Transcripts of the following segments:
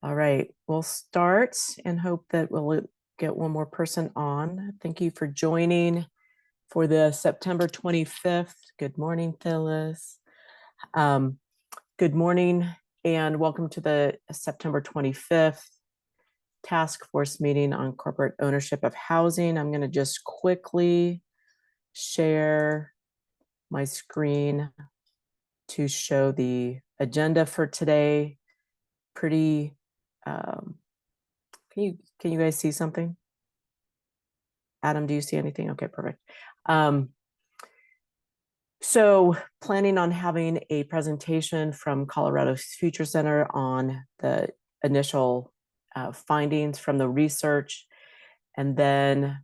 All right, we'll start and hope that we'll get one more person on. Thank you for joining for the September 25th. Good morning, Phyllis. Good morning and welcome to the September 25th Task Force meeting on corporate ownership of housing. I'm going to just quickly share my screen to show the agenda for today. Pretty can you guys see something? Adam, do you see anything? Okay, perfect. So planning on having a presentation from Colorado Future Center on the initial findings from the research, and then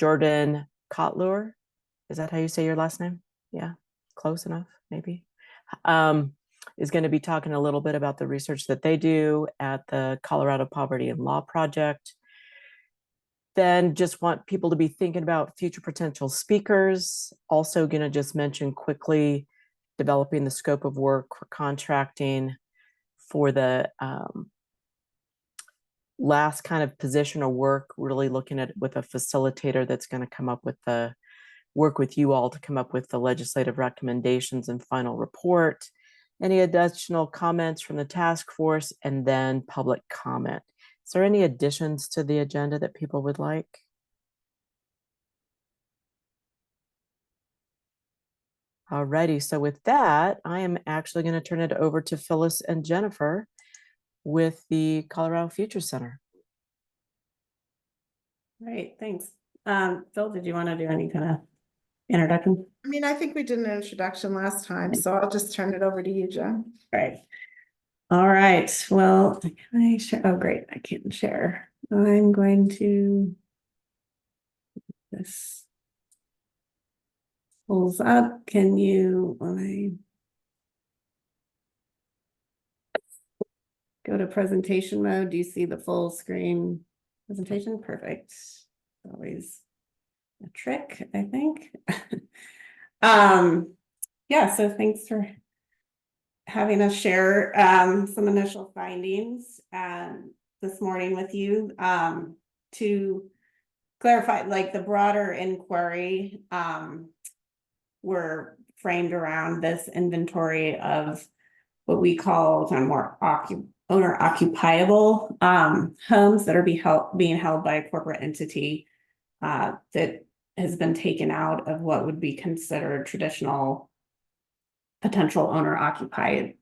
Jordan Kotler, is that how you say your last name? Yeah, close enough, maybe. Is going to be talking a little bit about the research that they do at the Colorado Poverty and Law Project. Then just want people to be thinking about future potential speakers. Also going to just mention quickly developing the scope of work for contracting for the last kind of position of work, really looking at with a facilitator that's going to come up with the work with you all to come up with the legislative recommendations and final report. Any additional comments from the task force, and then public comment. Is there any additions to the agenda that people would like? Alrighty, so with that, I am actually going to turn it over to Phyllis and Jennifer with the Colorado Future Center. Great, thanks. Phil, did you want to do any kind of introduction? I mean, I think we did an introduction last time, so I'll just turn it over to you, Jen. Right. All right. Well, can I share? Oh, great. I can share. I'm going to this pulls up. Can you, when I go to presentation mode, do you see the full screen presentation? Perfect. Always a trick, I think. Yeah, so thanks for having us share some initial findings this morning with you to clarify, like, the broader inquiry were framed around this inventory of what we call kind of more owner occupiable homes that are being held by a corporate entity that has been taken out of what would be considered traditional potential owner occupiable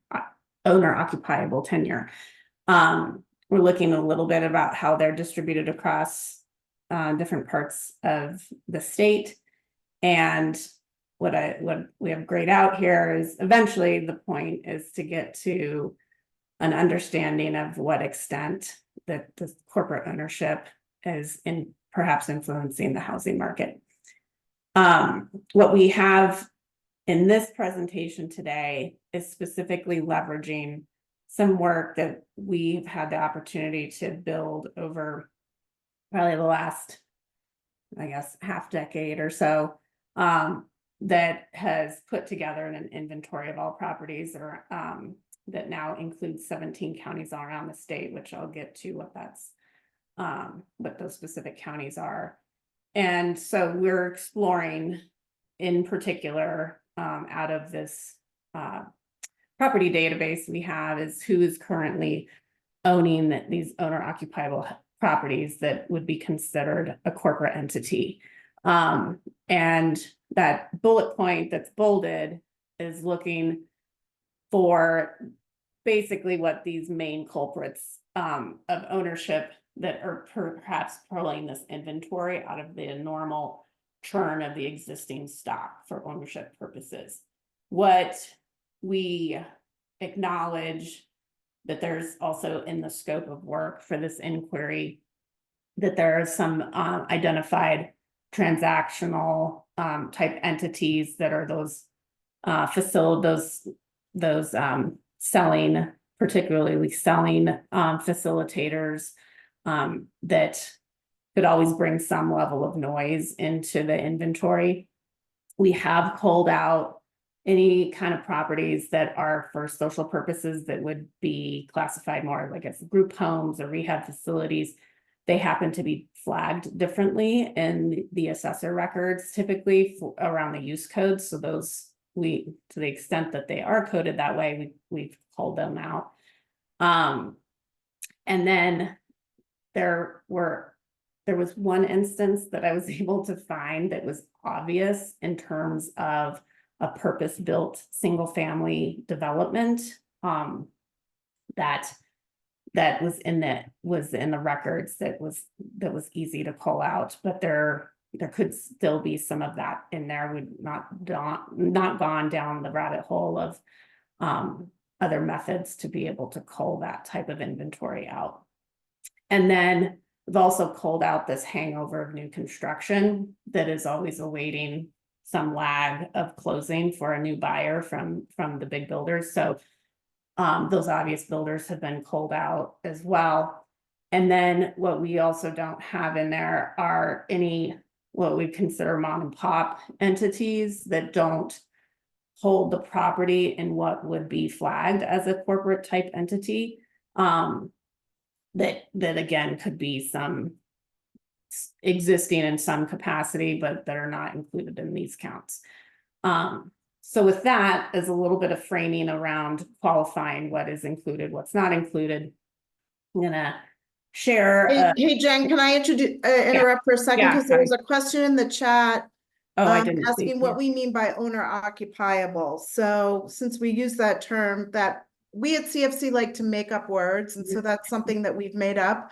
tenure. We're looking a little bit about how they're distributed across different parts of the state. And what we have grayed out here is eventually the point is to get to an understanding of what extent that the corporate ownership is perhaps influencing the housing market. What we have in this presentation today is specifically leveraging some work that we've had the opportunity to build over probably the last, I guess, half decade or so, that has put together an inventory of all properties that now includes 17 counties all around the state, which I'll get to what those specific counties are. And so we're exploring in particular out of this property database we have is who is currently owning these owner occupiable properties that would be considered a corporate entity. And that bullet point that's bolded is looking for basically what these main culprits of ownership that are perhaps pulling this inventory out of the normal churn of the existing stock for ownership purposes. What we acknowledge that there's also in the scope of work for this inquiry that there are some identified transactional type entities that are those selling, particularly selling facilitators that could always bring some level of noise into the inventory. We have culled out any kind of properties that are for social purposes that would be classified more like as group homes or rehab facilities, they happen to be flagged differently in the assessor records, typically around the use codes. So those to the extent that they are coded that way, we've pulled them out. And then there was one instance that I was able to find that was obvious in terms of a purpose-built single-family development that was in the records that was easy to pull out, but there could still be some of that in there. We've not gone down the rabbit hole of other methods to be able to cull that type of inventory out. And then we've also culled out this hangover of new construction that is always awaiting some lag of closing for a new buyer from the big builders. So those obvious builders have been culled out as well. And then what we also don't have in there are any what we consider mom and pop entities that don't hold the property in what would be flagged as a corporate type entity. That again could be some existing in some capacity, but that are not included in these counts. So with that, as a little bit of framing around qualifying what is included, what's not included, I'm gonna share. Hey, Jen, can I interrupt for a second? Yeah, Because there was a question in the chat I didn't see. asking what we mean by owner occupiable. So since we use that term, that we at CFC like to make up words, and so that's something that we've made up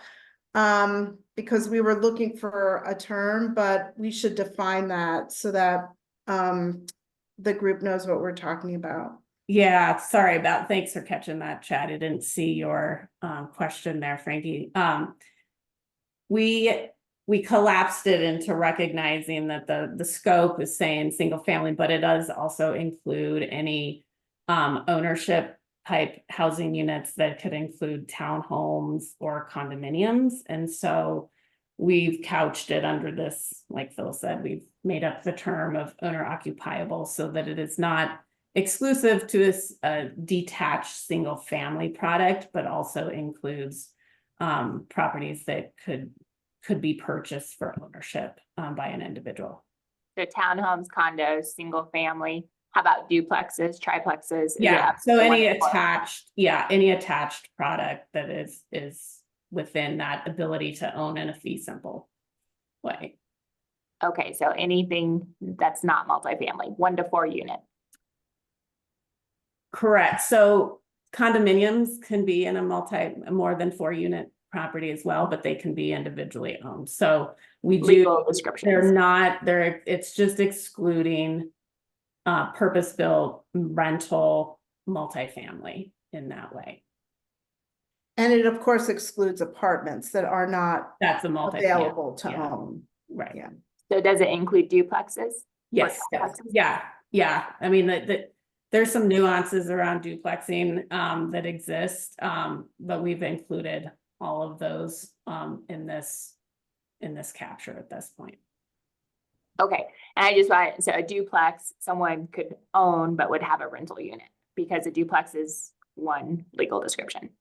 because we were looking for a term, but we should define that so that the group knows what we're talking about. Yeah, sorry thanks for catching that, Chad. I didn't see your question there, Frankie. We collapsed it into recognizing that the scope is saying single family, but it does also include any ownership type housing units that could include townhomes or condominiums. And so we've couched it under this, like Phil said, we've made up the term of owner occupiable so that it is not exclusive to a detached single family product, but also includes properties that could be purchased for ownership by an individual. So townhomes, condos, single family. How about duplexes, triplexes? Yeah, so any attached product that is within that ability to own in a fee simple way. Okay, so anything that's not multifamily, 1 to 4 unit. Correct. So condominiums can be in a more than 4 unit property as well, but they can be individually owned. So we Legal descriptions. It's just excluding purpose-built rental multifamily in that way. And it of course excludes apartments that are not available to own. Right. Yeah. So does it include duplexes? Yes. Yeah. I mean, there's some nuances around duplexing that exist, but we've included all of those in this capture at this point. Okay, and I just want, so a duplex someone could own but would have a rental unit because a duplex is one legal description.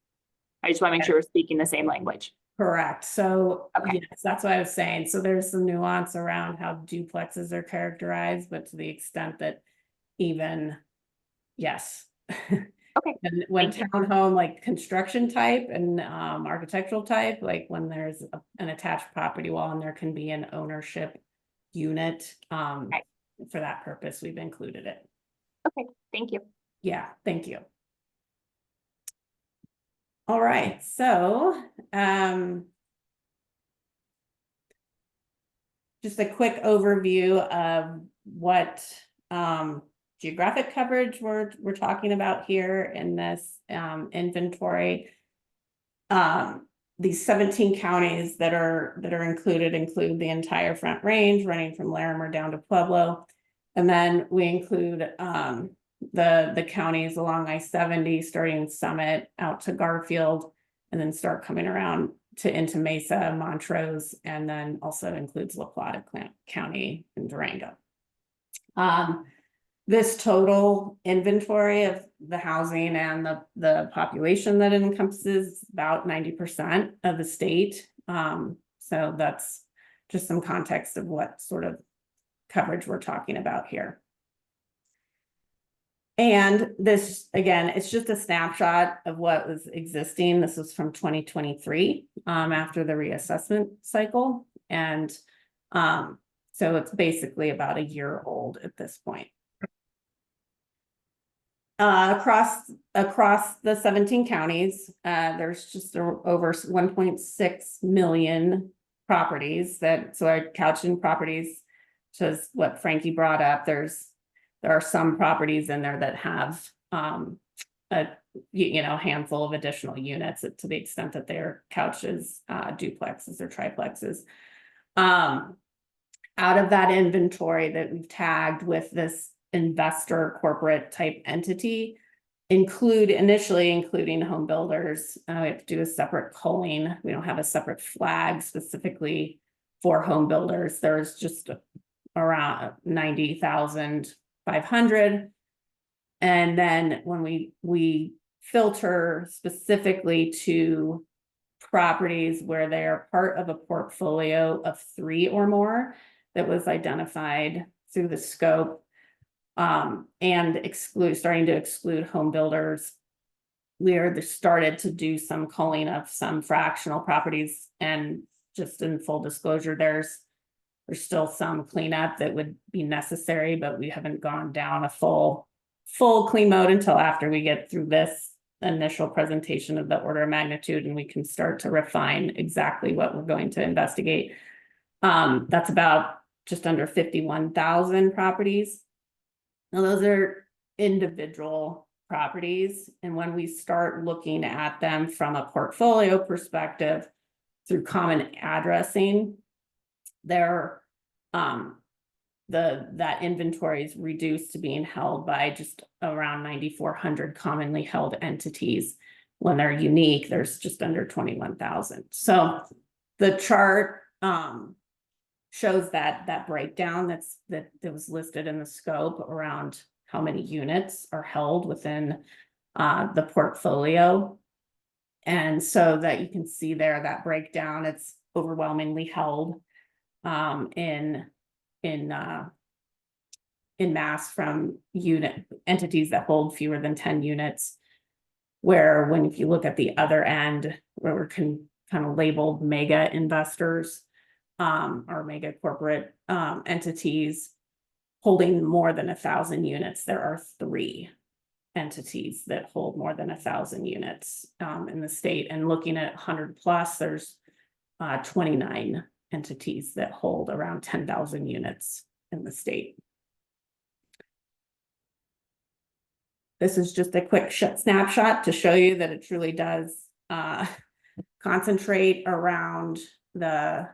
I just want to make sure we're speaking the same language. Correct. So okay. Yes, that's what I was saying. So there's some nuance around how duplexes are characterized, but to the extent that yes. Okay. And when townhome, like construction type and architectural type, like when there's an attached property wall and there can be an ownership unit, okay. For that purpose, we've included it. Okay, thank you. Yeah, thank you. All right, so just a quick overview of what geographic coverage we're talking about here in this inventory. These 17 counties that are include the entire Front Range running from Larimer down to Pueblo. And then we include the counties along I-70 starting in Summit out to Garfield and then start coming around into Mesa, Montrose, and then also includes La Plata County and Durango. this total inventory of the housing and the population that it encompasses is about 90% of the state. So that's just some context of what sort of coverage we're talking about here. And this, again, it's just a snapshot of what was existing. This was from 2023, after the reassessment cycle. And so it's basically about a year old at this point. Across the 17 counties, there's just over 1.6 million properties so I couched in properties, which is what Frankie brought up. There are some properties in there that have a handful of additional units to the extent that they're couches, duplexes or triplexes. Out of that inventory that we've tagged with this investor corporate type entity, initially including home builders. We have to do a separate culling. We don't have a separate flag specifically for home builders. There's just around 90,500. And then when we filter specifically to properties where they are part of a portfolio of 3 or more that was identified through the scope, and starting to exclude home builders, we are started to do some culling of some fractional properties. And just in full disclosure, there's still some cleanup that would be necessary, but we haven't gone down a full clean mode until after we get through this initial presentation of the order of magnitude, and we can start to refine exactly what we're going to investigate. That's about just under 51,000 properties. Now, those are individual properties. And when we start looking at them from a portfolio perspective through common addressing, that inventory is reduced to being held by just around 9,400 commonly held entities. When they're unique, there's just under 21,000. So the chart shows that breakdown that was listed in the scope around how many units are held within the portfolio. And so that you can see there, that breakdown, it's overwhelmingly held in mass from entities that hold fewer than 10 units, where if you look at the other end, where we're kind of labeled mega investors, or mega corporate entities holding more than 1,000 units, there are 3 entities that hold more than 1,000 units in the state. And looking at 100 plus, there's 29 entities that hold around 10,000 units in the state. This is just a quick snapshot to show you that it truly does concentrate around the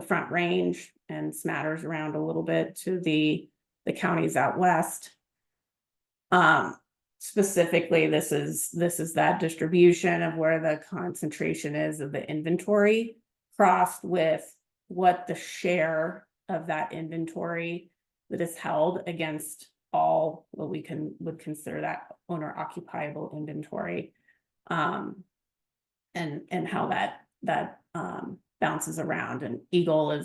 Front Range and smatters around a little bit to the counties out west. Specifically, this is that distribution of where the concentration is of the inventory, crossed with what the share of that inventory that is held against all what we would consider that owner occupiable inventory, and how that bounces around. And Eagle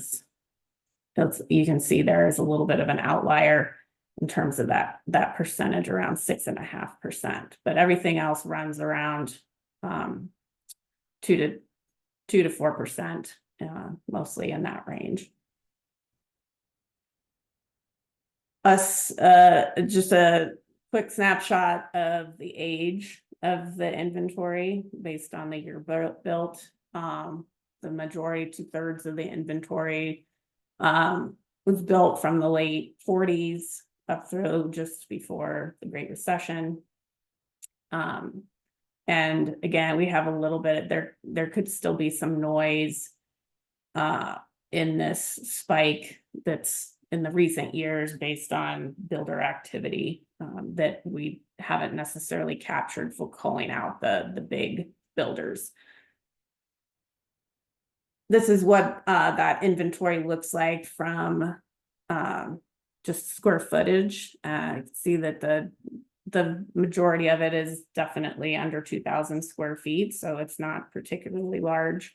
you can see there is a little bit of an outlier in terms of that percentage, around 6.5%, but everything else runs around 2 to 4%, mostly in that range. Just a quick snapshot of the age of the inventory based on the year built. The majority, 2/3 of the inventory was built from the late 40s up through just before the Great Recession. And again, we have a little bit there could still be some noise in this spike that's in the recent years based on builder activity that we haven't necessarily captured for calling out the big builders. This is what that inventory looks like from just square footage. I can see that the majority of it is definitely under 2,000 square feet, so it's not particularly large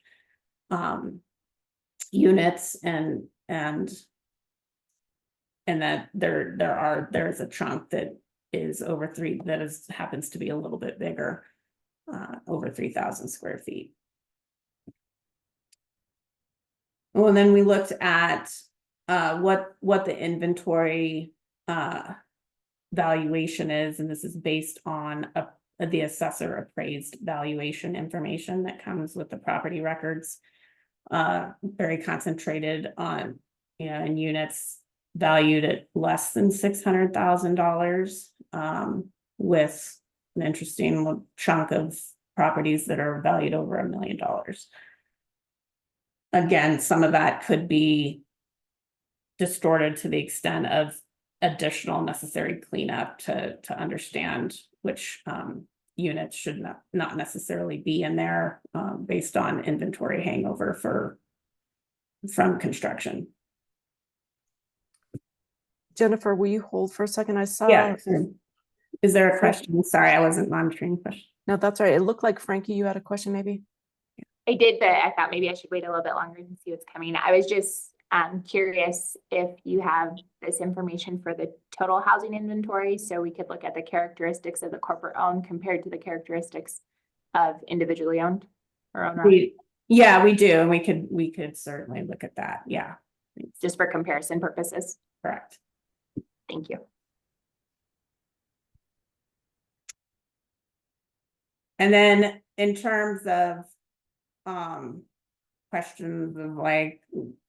units, and that there's a chunk that is over happens to be a little bit bigger, over 3,000 square feet. Well, and then we looked at what the inventory valuation is, and this is based on the assessor appraised valuation information that comes with the property records. Very concentrated on, in units valued at less than $600,000, with an interesting chunk of properties that are valued over $1 million. Again, some of that could be distorted to the extent of additional necessary cleanup to understand which units should not necessarily be in there, based on inventory hangover from construction. Jennifer, will you hold for a second? I saw. Yeah. Is there a question? Sorry, I wasn't monitoring the question. No, that's right. It looked like Frankie, you had a question maybe? I did, but I thought maybe I should wait a little bit longer and see what's coming. I was just curious if you have this information for the total housing inventory, so we could look at the characteristics of the corporate owned compared to the characteristics of individually owned or owner. Yeah, we do, and we could certainly look at that. Yeah, just for comparison purposes. Correct. Thank you. And then in terms of questions of like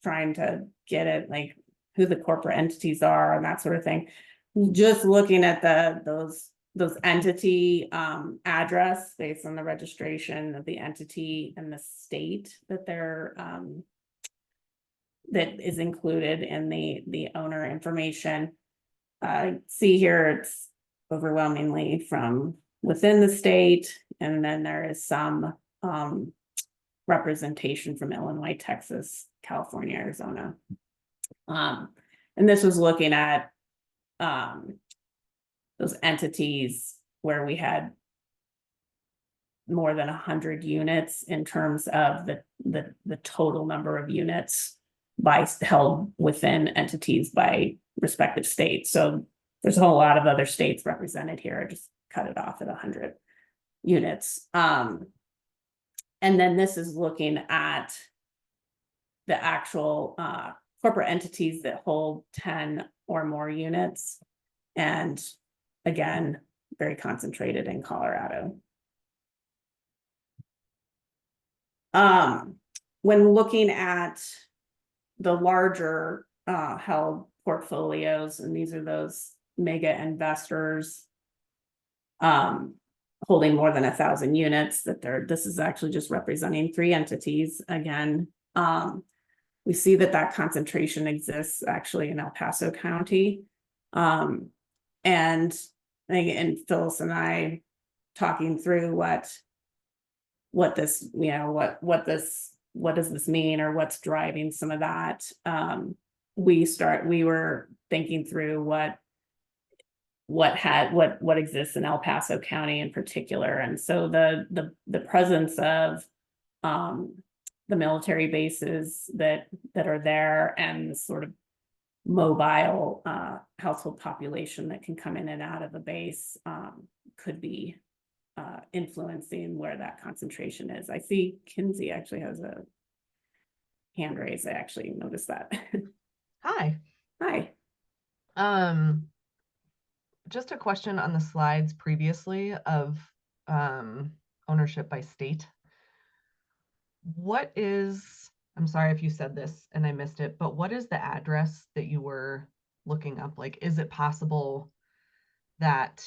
trying to get at like who the corporate entities are and that sort of thing, just looking at those entity address based on the registration of the entity and the state that they're that is included in the owner information. See here, it's overwhelmingly from within the state, and then there is some representation from Illinois, Texas, California, Arizona. And this was looking at those entities where we had more than 100 units in terms of the total number of units held within entities by respective states. So there's a whole lot of other states represented here. I just cut it off at 100 units. And then this is looking at the actual corporate entities that hold 10 or more units. And again, very concentrated in Colorado. When looking at the larger held portfolios, and these are those mega investors holding more than 1,000 units, this is actually just representing 3 entities. Again, we see that concentration exists actually in El Paso County. And Phyllis and I talking through what this, what does this mean, or what's driving some of that. We were thinking through what exists in El Paso County in particular. And so the presence of the military bases that are there, and the sort of mobile household population that can come in and out of the base could be influencing where that concentration is. I see Kinsey actually has a hand raised. I actually noticed that. Hi. Hi. Just a question on the slides previously of ownership by state. I'm sorry if you said this and I missed it, but what is the address that you were looking up? Like, is it possible that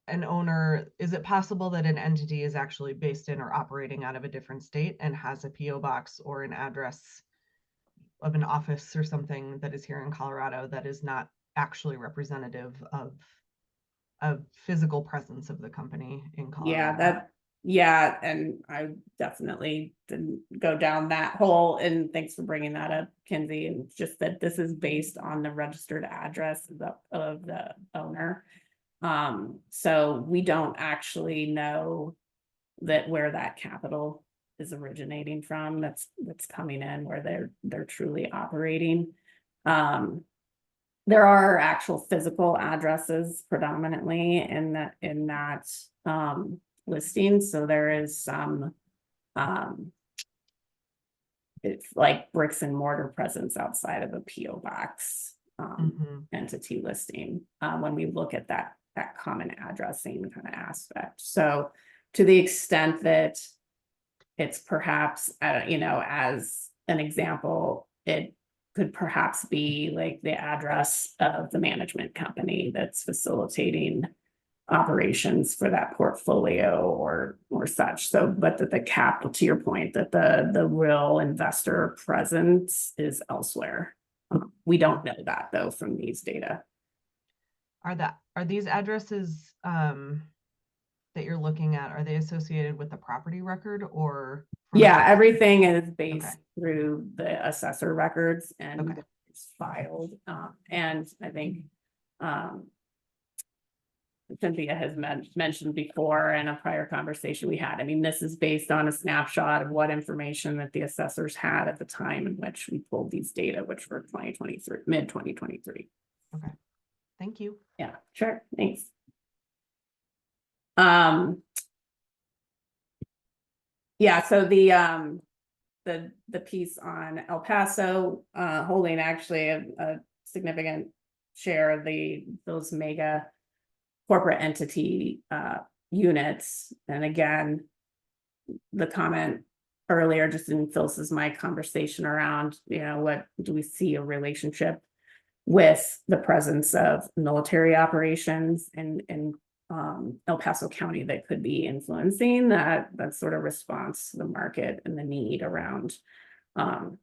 an entity is actually based in or operating out of a different state and has a PO box or an address of an office or something that is here in Colorado that is not actually representative of physical presence of the company in Colorado? Yeah, Yeah, and I definitely didn't go down that hole, and thanks for bringing that up, Kinsey, and just that this is based on the registered address of the owner. So we don't actually know that where that capital is originating from, that's coming in, where they're truly operating. There are actual physical addresses predominantly in that listing, so there is some it's like bricks and mortar presence outside of a PO box entity listing when we look at that common addressing kind of aspect. So to the extent that it's perhaps as an example, it could perhaps be like the address of the management company that's facilitating operations for that portfolio or such. So, but that the capital, to your point, that the real investor presence is elsewhere. We don't know that though from these data. Are these addresses that you're looking at, are they associated with the property record or? Yeah, everything is based through the assessor records and it's filed. And I think Cynthia has mentioned before in a prior conversation we had. I mean, this is based on a snapshot of what information that the assessors had at the time in which we pulled these data, which were 2023, mid 2023. Okay, thank you. Yeah, sure, thanks. Yeah, so the piece on El Paso holding actually a significant share of those mega corporate entity units. And again, the comment earlier just in Phyllis's my conversation around, what do we see a relationship with the presence of military operations in El Paso County that could be influencing that sort of response to the market and the need around the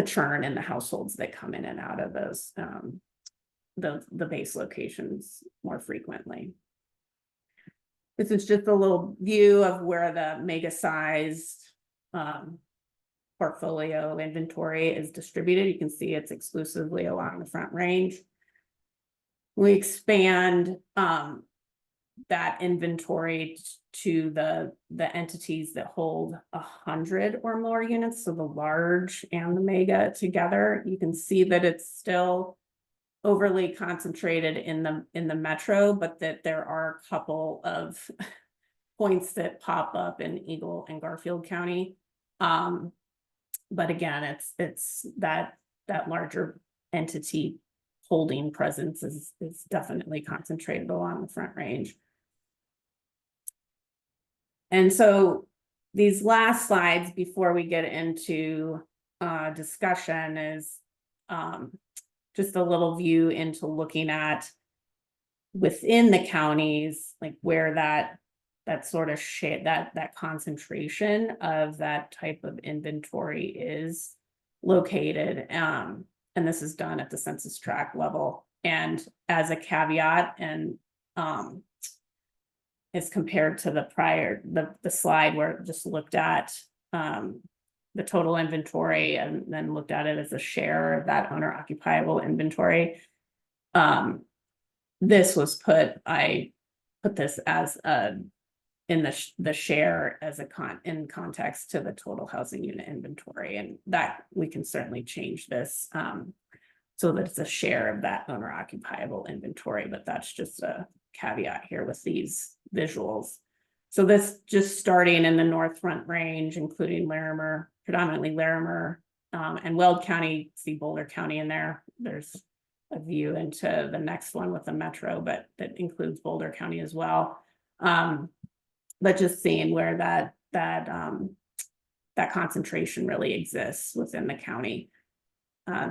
churn in the households that come in and out of those the base locations more frequently. This is just a little view of where the mega sized portfolio inventory is distributed. You can see it's exclusively along the Front Range. We expand that inventory to the entities that hold 100 or more units, so the large and the mega together. You can see that it's still overly concentrated in the metro, but that there are a couple of points that pop up in Eagle and Garfield County. But again, it's that larger entity holding presence is definitely concentrated along the Front Range. And so these last slides before we get into discussion is just a little view into looking at within the counties, like where that sort of that concentration of that type of inventory is located. And this is done at the census tract level. And as a caveat, and as compared to the slide where it just looked at the total inventory and then looked at it as a share of that owner occupiable inventory. This was I put this as in the share as in context to the total housing unit inventory, and that we can certainly change this so that it's a share of that owner occupiable inventory, but that's just a caveat here with these visuals. So this just starting in the North Front Range, including Larimer, predominantly Larimer and Weld County. See Boulder County in there. There's a view into the next one with the metro, but that includes Boulder County as well. But just seeing where that concentration really exists within the county.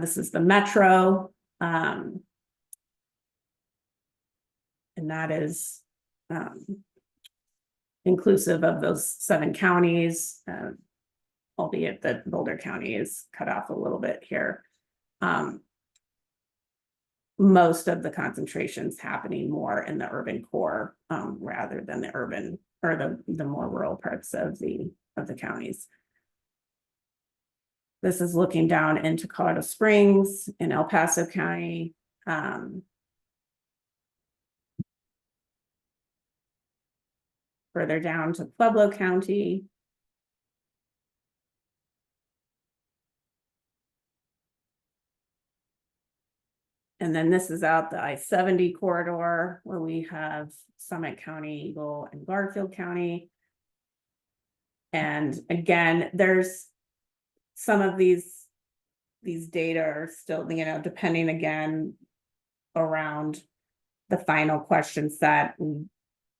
This is the metro, and that is inclusive of those 7 counties, albeit that Boulder County is cut off a little bit here. most of the concentrations happening more in the urban core, rather than the urban or the more rural parts of the counties. This is looking down into Colorado Springs in El Paso County. Further down to Pueblo County. And then this is out the I-70 corridor where we have Summit County, Eagle, and Garfield County. And again, there's some of these data are still, depending again around the final question set.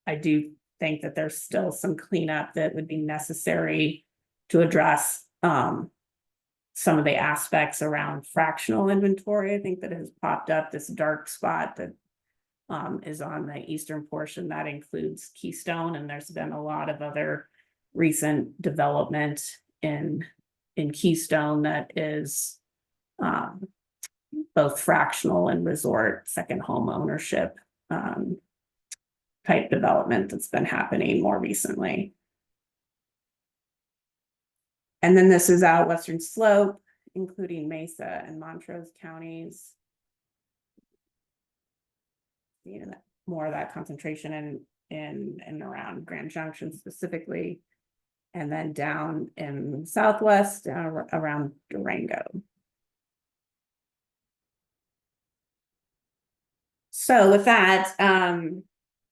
I do think that there's still some cleanup that would be necessary to address some of the aspects around fractional inventory. I think that has popped up, this dark spot that is on the eastern portion that includes Keystone, and there's been a lot of other recent development in Keystone that is both fractional and resort second home ownership type development that's been happening more recently. And then this is out Western Slope, including Mesa and Montrose counties. More of that concentration in around Grand Junction specifically, and then down in Southwest around Durango. So with that,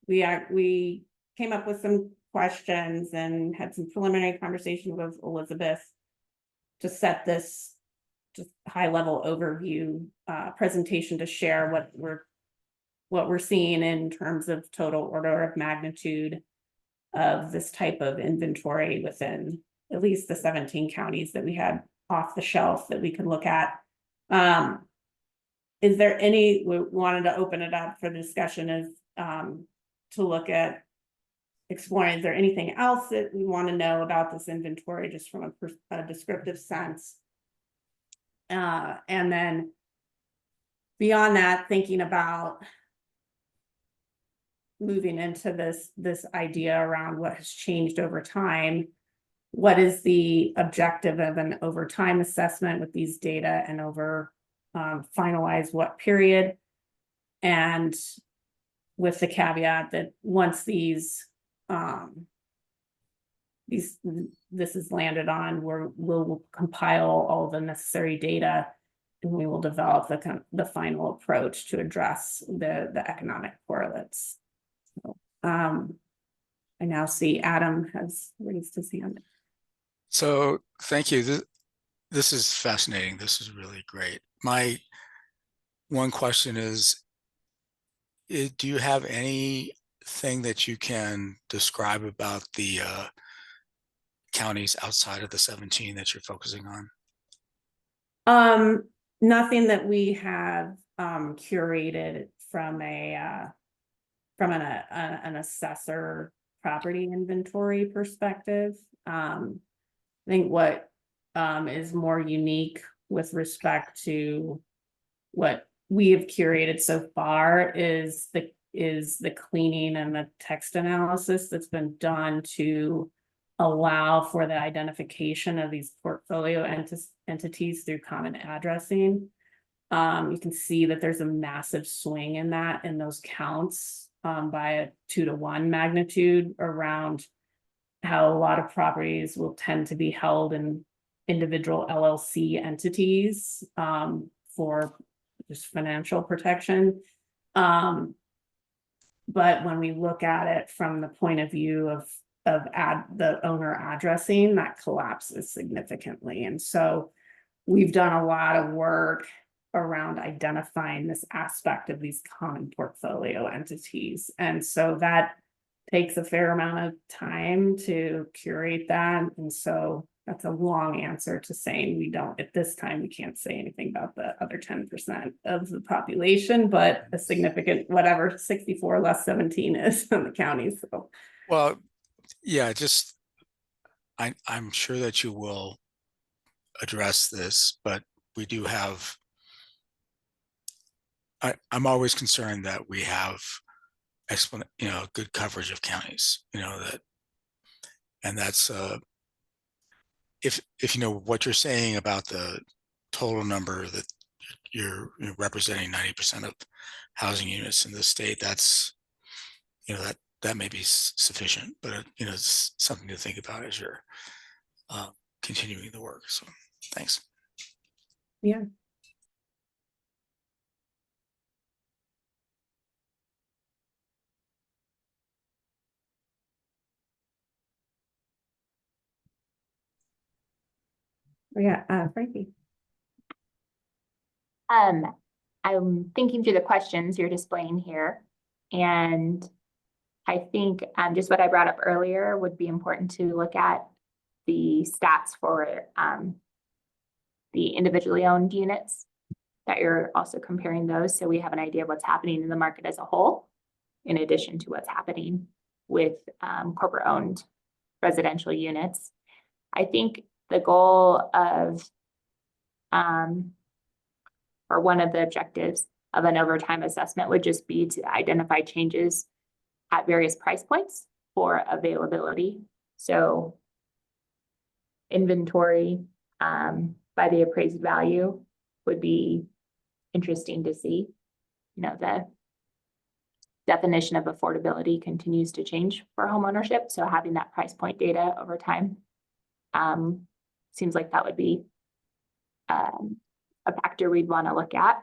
we came up with some questions and had some preliminary conversation with Elizabeth to set this just high level overview presentation to share what we're seeing in terms of total order of magnitude of this type of inventory within at least the 17 counties that we had off the shelf that we could look at. Is there we wanted to open it up for discussion as to look at exploring, is there anything else that we want to know about this inventory just from a descriptive sense? And then beyond that, thinking about moving into this idea around what has changed over time. What is the objective of an over time assessment with these data, and over finalize what period? And with the caveat that once this is landed on, we'll compile all the necessary data, and we will develop the final approach to address the economic correlates. So, I now see Adam has raised his hand. So thank you. This is fascinating. This is really great. My one question is, do you have anything that you can describe about the counties outside of the 17 that you're focusing on? Nothing that we have curated from an assessor property inventory perspective. I think what is more unique with respect to what we have curated so far is the cleaning and the text analysis that's been done to allow for the identification of these portfolio entities through common addressing. You can see that there's a massive swing in those counts by a 2-to-1 magnitude around how a lot of properties will tend to be held in individual LLC entities for just financial protection. But when we look at it from the point of view of the owner addressing, that collapses significantly. And so we've done a lot of work around identifying this aspect of these common portfolio entities. And so that takes a fair amount of time to curate that. And so that's a long answer to saying at this time, we can't say anything about the other 10% of the population, but a significant, whatever 64 less 17 is in the county. So, well, yeah, I'm sure that you will address this, but we do have I'm always concerned that we have good coverage of counties, and that's if what you're saying about the total number that you're representing 90% of housing units in the state, that's that may be sufficient, but it's something to think about as you're continuing the work. So thanks. Yeah. Yeah, Frankie. I'm thinking through the questions you're displaying here, and I think just what I brought up earlier would be important to look at the stats for the individually owned units, that you're also comparing those, so we have an idea of what's happening in the market as a whole, in addition to what's happening with corporate owned residential units. I think the goal of or one of the objectives of an overtime assessment would just be to identify changes at various price points for availability. So inventory by the appraised value would be interesting to see. The definition of affordability continues to change for homeownership. So having that price point data over time seems like that would be a factor we'd want to look at.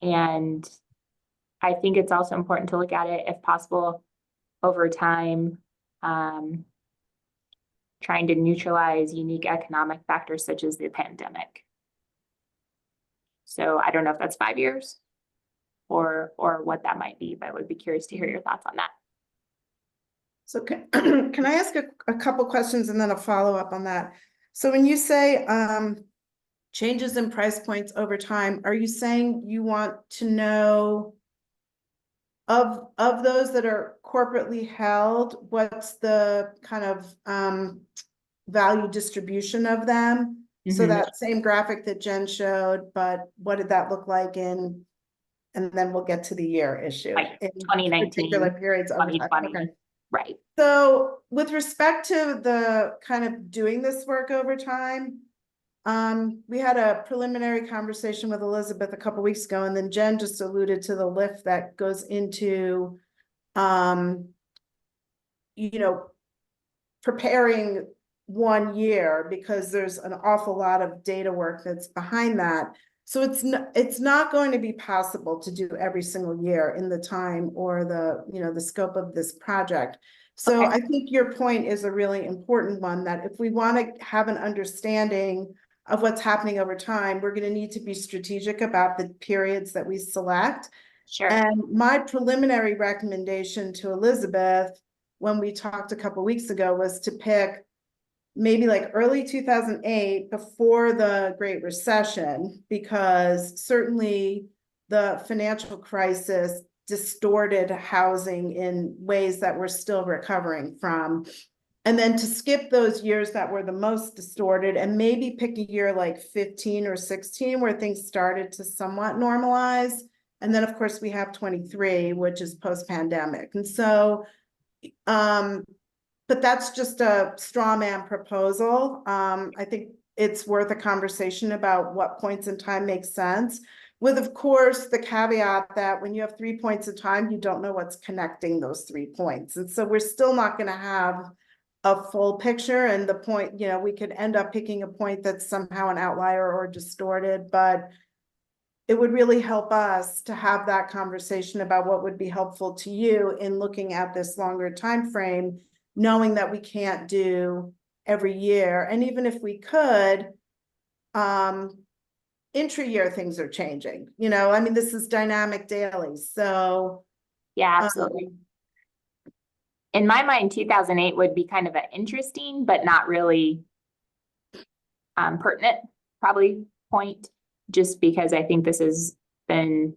And I think it's also important to look at it, if possible, over time, trying to neutralize unique economic factors such as the pandemic. So I don't know if that's 5 years or what that might be, but I would be curious to hear your thoughts on that. So can I ask a couple questions and then a follow-up on that? So when you say changes in price points over time, are you saying you want to know of those that are corporately held, what's the kind of value distribution of them? So that same graphic that Jen showed, but what did that look like and then we'll get to the year issue. Like in 2019, particular periods over time. 2020. Okay. Right. So with respect to the kind of doing this work over time, we had a preliminary conversation with Elizabeth a couple weeks ago, and then Jen just alluded to the lift that goes into, preparing 1 year, because there's an awful lot of data work that's behind that. So it's not going to be possible to do every single year in the time or the scope of this project. So Okay. I think your point is a really important one, that if we want to have an understanding of what's happening over time, we're going to need to be strategic about the periods that we select. Sure. And my preliminary recommendation to Elizabeth, when we talked a couple weeks ago, was to pick maybe like early 2008, before the Great Recession, because certainly the financial crisis distorted housing in ways that we're still recovering from. And then to skip those years that were the most distorted and maybe pick a year like 15 or 16 where things started to somewhat normalize. And then of course we have 23, which is post-pandemic. And so, but that's just a straw man proposal. I think it's worth a conversation about what points in time make sense, with, of course, the caveat that when you have 3 points in time, you don't know what's connecting those 3 points. And so we're still not going to have a full picture, and the point, we could end up picking a point that's somehow an outlier or distorted, but it would really help us to have that conversation about what would be helpful to you in looking at this longer time frame, knowing that we can't do every year. And even if we could, intra-year things are changing. This is dynamic daily. So yeah, absolutely. In my mind, 2008 would be kind of an interesting, but not really pertinent, probably point, just because I think this has been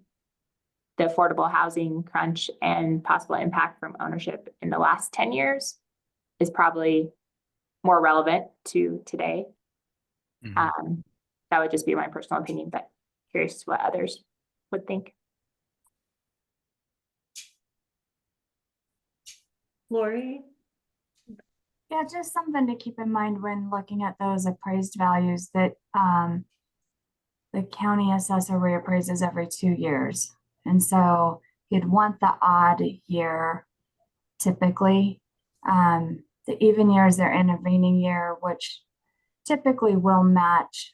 the affordable housing crunch and possible impact from ownership in the last 10 years is probably more relevant to today. Mm-hmm. That would just be my personal opinion, but curious what others would think. Lori? Yeah, just something to keep in mind when looking at those appraised values that the county assessor reappraises every 2 years. And so you'd want the odd year typically. The even years, their intervening year, which typically will match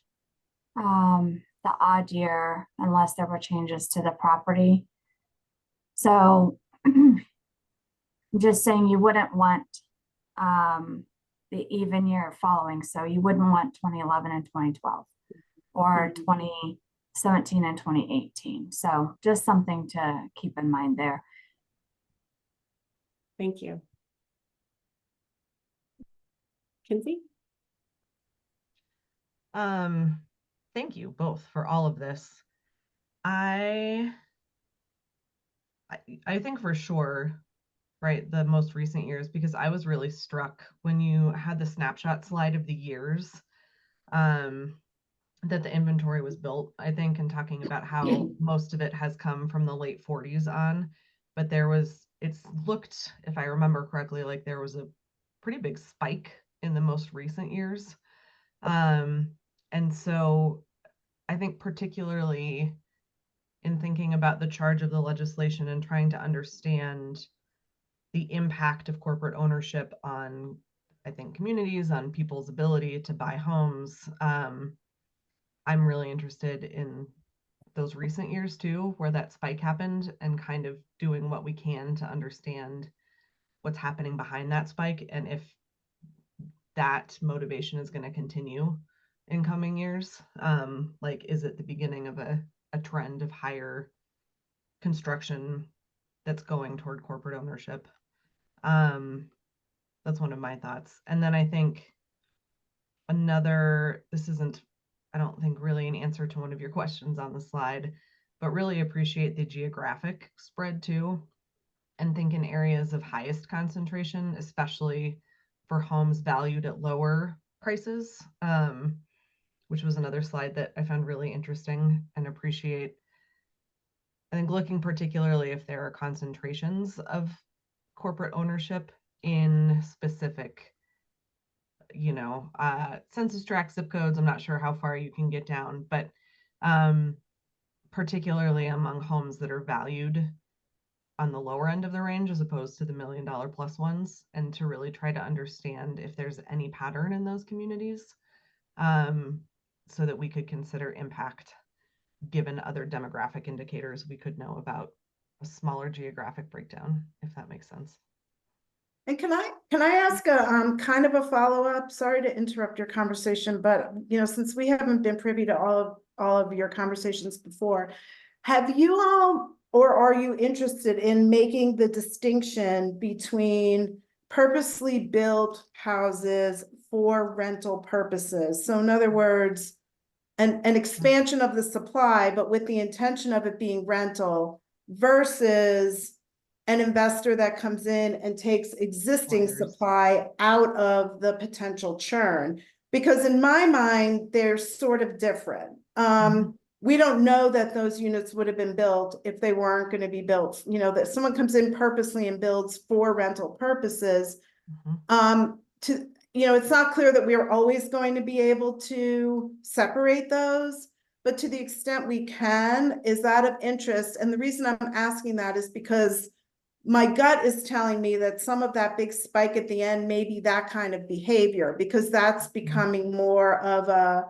the odd year unless there were changes to the property. So I'm just saying you wouldn't want the even year following. So you wouldn't want 2011 and 2012 or 2017 and 2018. So just something to keep in mind there. Thank you. Kinsey? Thank you both for all of this. I think for sure, right, the most recent years, because I was really struck when you had the snapshot slide of the years that the inventory was built, I think, and talking about how most of it has come from the late 40s on, but it's looked, if I remember correctly, like there was a pretty big spike in the most recent years. And so I think particularly in thinking about the charge of the legislation and trying to understand the impact of corporate ownership on, I think, communities, on people's ability to buy homes. I'm really interested in those recent years too, where that spike happened, and kind of doing what we can to understand what's happening behind that spike and if that motivation is going to continue in coming years. Like, is it the beginning of a trend of higher construction that's going toward corporate ownership? That's one of my thoughts. And then I think this isn't, I don't think, really an answer to one of your questions on the slide, but really appreciate the geographic spread too, and think in areas of highest concentration, especially for homes valued at lower prices, which was another slide that I found really interesting and appreciate. I think looking particularly if there are concentrations of corporate ownership in specific, census tract zip codes. I'm not sure how far you can get down, but particularly among homes that are valued on the lower end of the range as opposed to the $1 million plus ones, and to really try to understand if there's any pattern in those communities, so that we could consider impact given other demographic indicators we could know about a smaller geographic breakdown, if that makes sense. And can I ask a kind of a follow-up? Sorry to interrupt your conversation, but since we haven't been privy to all of your conversations before, have you all, or are you interested in making the distinction between purposely built houses for rental purposes? So in other words, an expansion of the supply, but with the intention of it being rental, versus an investor that comes in and takes existing supply out of the potential churn. Because in my mind, they're sort of different. We don't know that those units would have been built if they weren't going to be built, that someone comes in purposely and builds for rental purposes. It's not clear that we are always going to be able to separate those, but to the extent we can, is that of interest? And the reason I'm asking that is because my gut is telling me that some of that big spike at the end may be that kind of behavior, because that's becoming more of a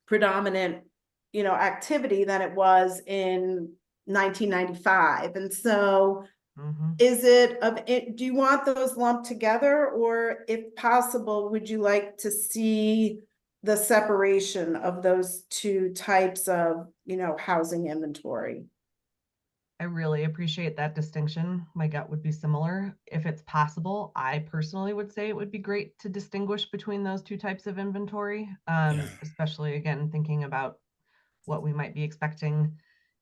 predominant, activity than it was in 1995. And so is do you want those lumped together, or if possible, would you like to see the separation of those two types of, housing inventory? I really appreciate that distinction. My gut would be similar. If it's possible, I personally would say it would be great to distinguish between those two types of inventory, especially, again, thinking about what we might be expecting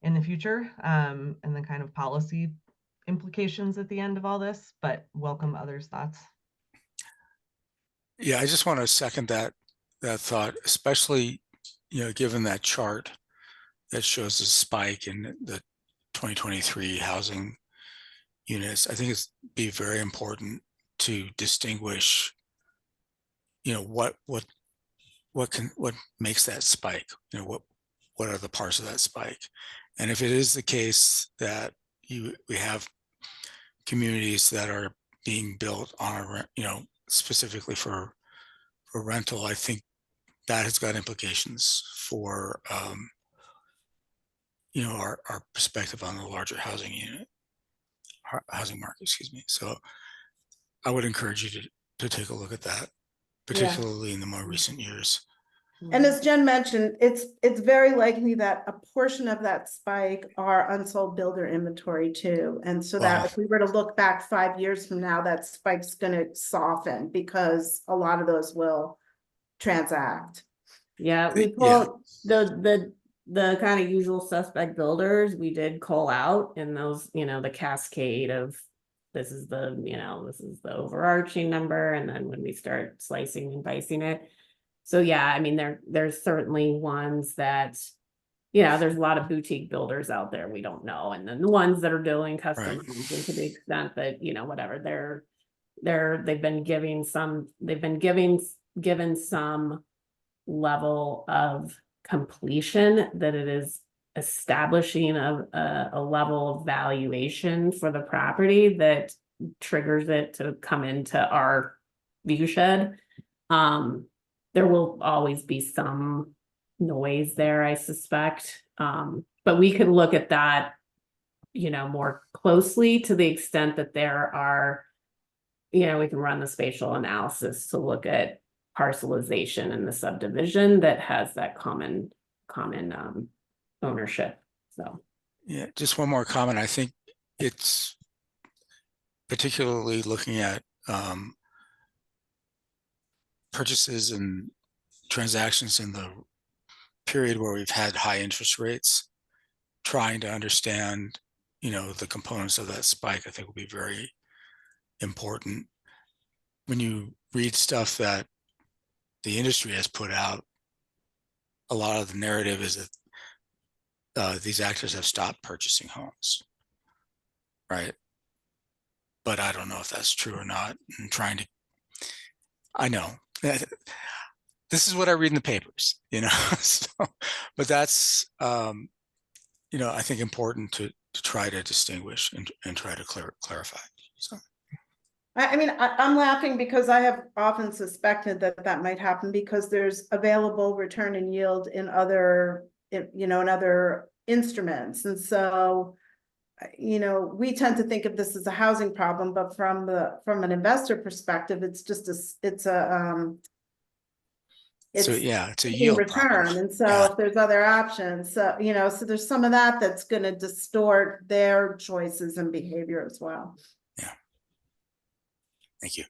in the future, and the kind of policy implications at the end of all this, but welcome others' thoughts. Yeah, I just want to second that thought, especially, given that chart that shows a spike in the 2023 housing units. I think it's be very important to distinguish, what makes that spike, what are the parts of that spike. And if it is the case that we have communities that are being built on specifically for rental, I think that has got implications for our perspective on the larger housing market, excuse me. So I would encourage you to take a look at that, particularly in the more recent years. And as Jen mentioned, it's very likely that a portion of that spike are unsold builder inventory too. And so that if we were to look back 5 years from now, that spike's gonna soften because a lot of those will transact. Yeah, we pulled the kind of usual suspect builders, we did call out in those, the cascade of this is the overarching number, and then when we start slicing and dicing it. So yeah, I mean, there's certainly ones that, there's a lot of boutique builders out there we don't know, and then the ones that are doing custom homes, and to the extent that, whatever they've been given some level of completion, that it is establishing a level of valuation for the property that triggers it to come into our view shed. There will always be some noise there, I suspect. But we could look at that, more closely, to the extent that there are, we can run the spatial analysis to look at parcelization in the subdivision that has that common ownership. So yeah, just one more comment. I think it's particularly looking at purchases and transactions in the period where we've had high interest rates, trying to understand, the components of that spike, I think will be very important. When you read stuff that the industry has put out, a lot of the narrative is that these actors have stopped purchasing homes, right? But I don't know if that's true or not. I know this is what I read in the papers, so, but that's, I think important to try to distinguish and try to clarify. So. I mean, I'm laughing because I have often suspected that might happen because there's available return and yield in other instruments. And so, we tend to think of this as a housing problem, but from an investor perspective, it's a yield return problem. And so if there's other options, so there's some of that's going to distort their choices and behavior as well. Yeah. Thank you.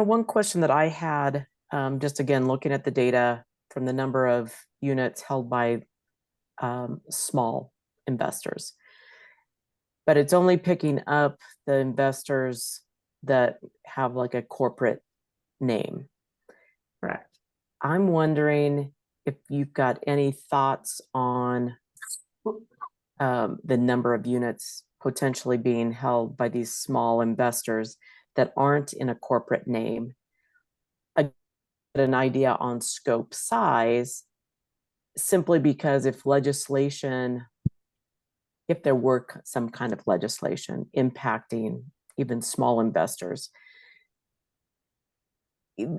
One question that I had, just again, looking at the data from the number of units held by small investors, but it's only picking up the investors that have like a corporate name. correct. I'm wondering if you've got any thoughts on the number of units potentially being held by these small investors that aren't in a corporate name. An idea on scope size, simply because if there were some kind of legislation impacting even small investors,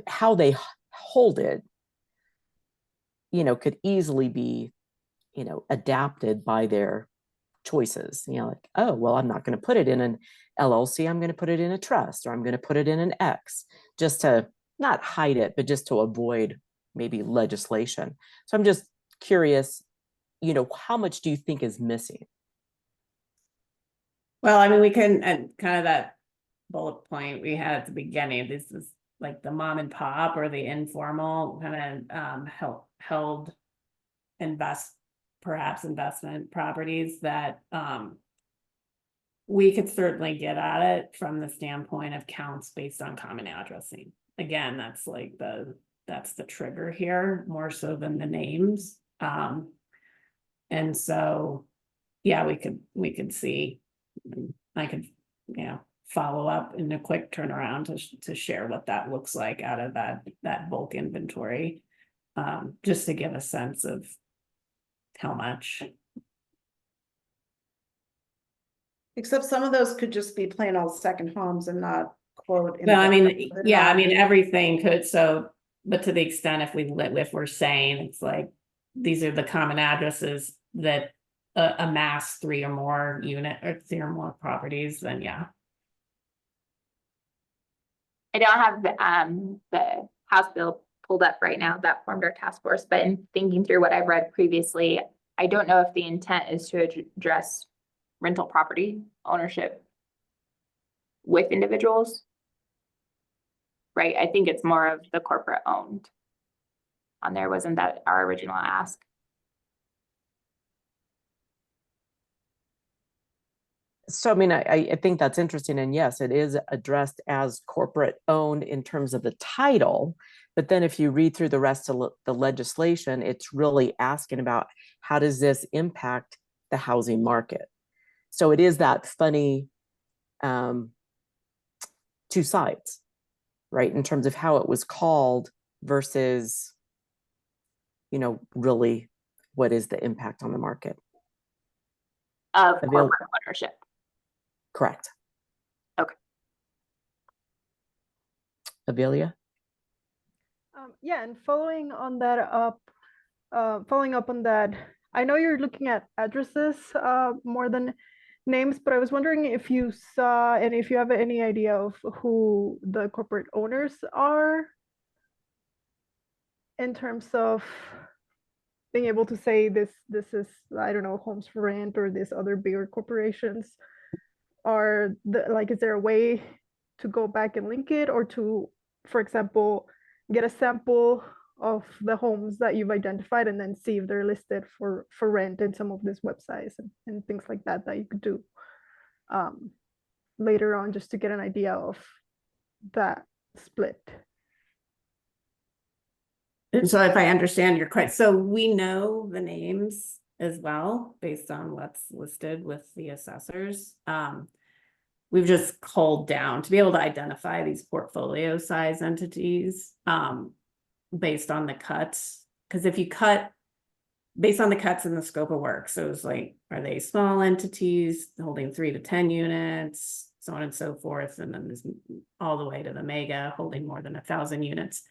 how they hold it, could easily be, adapted by their choices. Like, oh, well, I'm not going to put it in an LLC. I'm going to put it in a trust, or I'm going to put it in an X, just to not hide it, but just to avoid maybe legislation. So I'm just curious, how much do you think is missing? Well, I mean, we can, and kind of that bullet point we had at the beginning, this is like the mom and pop or the informal kind of held investment properties that we could certainly get at it from the standpoint of counts based on common addressing. Again, that's the trigger here, more so than the names. And so, yeah, we could see, I could, follow up in a quick turnaround to share what that looks like out of that bulk inventory. Just to give a sense of how much. Except some of those could just be plain old second homes and not quote. Well, I mean, they're yeah, I not- mean, everything could, so, but to the extent if we're saying it's like, these are the common addresses that amass 3 or more properties, then yeah. I don't have the House bill pulled up right now that formed our task force, but in thinking through what I've read previously, I don't know if the intent is to address rental property ownership with individuals. Right, I think it's more of the corporate owned. On there, wasn't that our original ask? So, I mean, I think that's interesting. And yes, it is addressed as corporate owned in terms of the title. But then if you read through the rest of the legislation, it's really asking about how does this impact the housing market? So it is that funny two sides, right? In terms of how it was called versus, really what is the impact on the market? Of corporate ownership. Correct. Okay. Abelia? Yeah, and following up on that, I know you're looking at addresses more than names, but I was wondering if you saw and if you have any idea of who the corporate owners are in terms of being able to say this is, I don't know, Homes for Rent or these other bigger corporations. Is there a way to go back and link it, or to, for example, get a sample of the homes that you've identified and then see if they're listed for rent in some of these websites and things like that you could do later on, just to get an idea of that split. And so if I understand your question, so we know the names as well, based on what's listed with the assessors. We've just culled down to be able to identify these portfolio size entities based on the cuts. Because if you cut based on the cuts in the scope of work, so it's like, are they small entities holding 3 to 10 units, so on and so forth, and then there's all the way to the mega holding more than 1,000 units.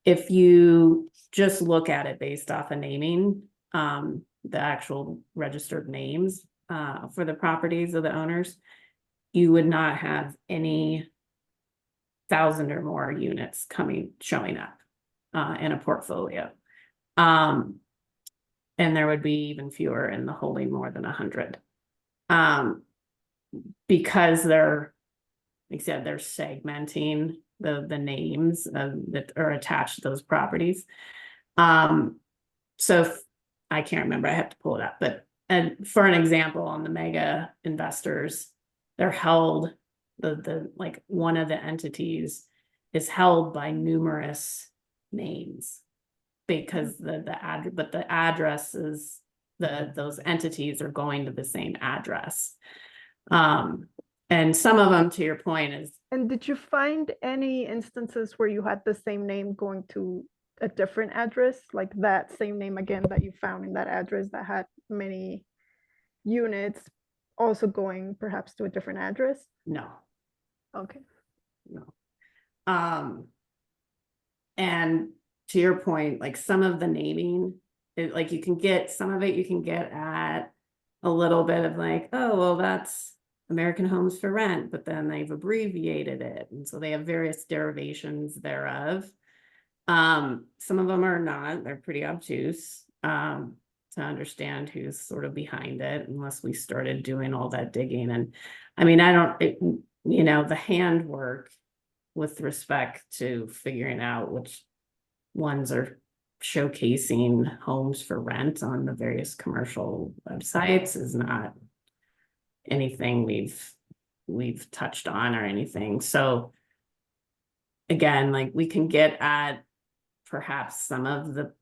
If you just look at it based off of naming, the actual registered names for the properties of the owners, you would not have any 1,000 or more units showing up in a portfolio. And there would be even fewer in the holding more than 100. Because they're, like I said, they're segmenting the names that are attached to those properties. So I can't remember, I have to pull it up, but for an example, on the mega investors, they're held, like one of the entities is held by numerous names, because the addresses, those entities are going to the same address. And some of them, to your point, is. And did you find any instances where you had the same name going to a different address, like that same name again that you found in that address that had many units, also going perhaps to a different address? No. Okay. No. And to your point, like some of the naming, like you can get some of it, you can get at a little bit of like, oh, well, that's American Homes for Rent, but then they've abbreviated it. And so they have various derivations thereof. Some of them are not, they're pretty obtuse to understand who's sort of behind it, unless we started doing all that digging. And I mean, the handwork with respect to figuring out which ones are showcasing homes for rent on the various commercial websites is not anything we've touched on or anything. So again, like we can get at perhaps some of the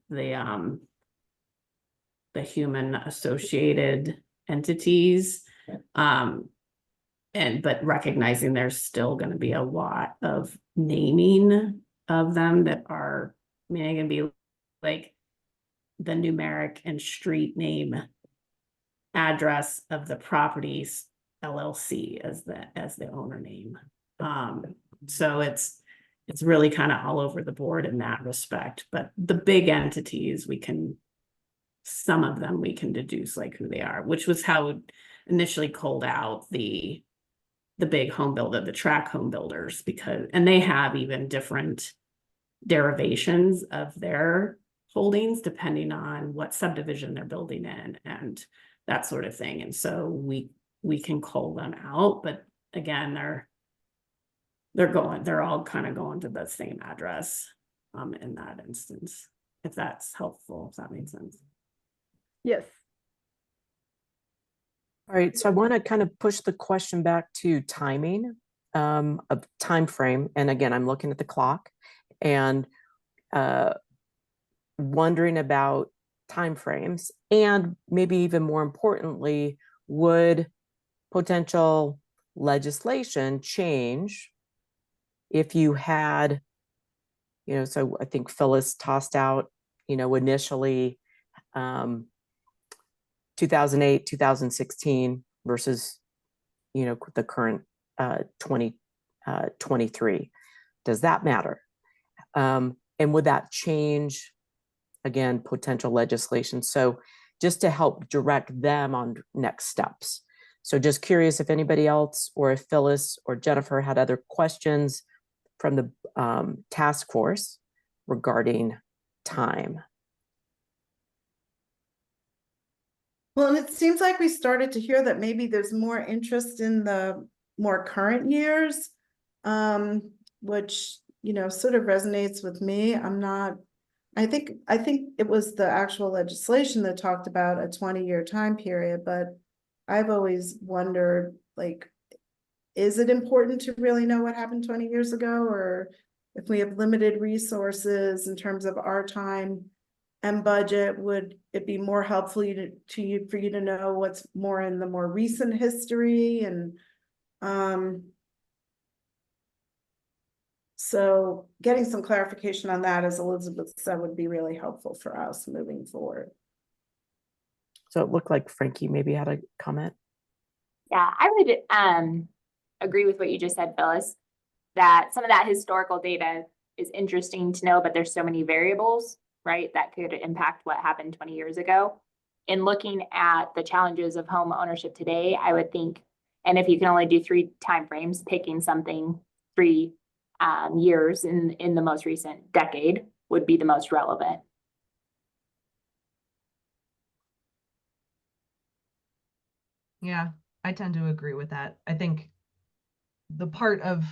the human associated entities. But recognizing there's still going to be a lot of naming of them that are, I mean, it can be like the numeric and street name address of the properties LLC as the owner name. So it's really kind of all over the board in that respect, but the big entities, some of them we can deduce like who they are, which was how it initially called out the big home builder, the track home builders, and they have even different derivations of their holdings depending on what subdivision they're building in and that sort of thing. And so we can call them out, but again, they're all kind of going to the same address in that instance, if that's helpful, if that makes sense. Yes. All right, so I want to kind of push the question back to timing, of time frame. And again, I'm looking at the clock and wondering about timeframes, and maybe even more importantly, would potential legislation change if you had, so I think Phyllis tossed out, initially 2008, 2016 versus, the current 2023. Does that matter? And would that change, again, potential legislation? So just to help direct them on next steps. So just curious if anybody else, or if Phyllis or Jennifer had other questions from the task force regarding time. Well, and it seems like we started to hear that maybe there's more interest in the more current years, which, sort of resonates with me. I think it was the actual legislation that talked about a 20-year time period, but I've always wondered, like, is it important to really know what happened 20 years ago? Or if we have limited resources in terms of our time and budget, would it be more helpful for you to know what's more in the more recent history? And so getting some clarification on that, as Elizabeth said, would be really helpful for us moving forward. So it looked like Frankie maybe had a comment. Yeah, I would agree with what you just said, Phyllis, that some of that historical data is interesting to know, but there's so many variables, right, that could impact what happened 20 years ago. In looking at the challenges of home ownership today, I would think, and if you can only do 3 timeframes, picking something 3 years in the most recent decade would be the most relevant. Yeah, I tend to agree with that. I think the part of,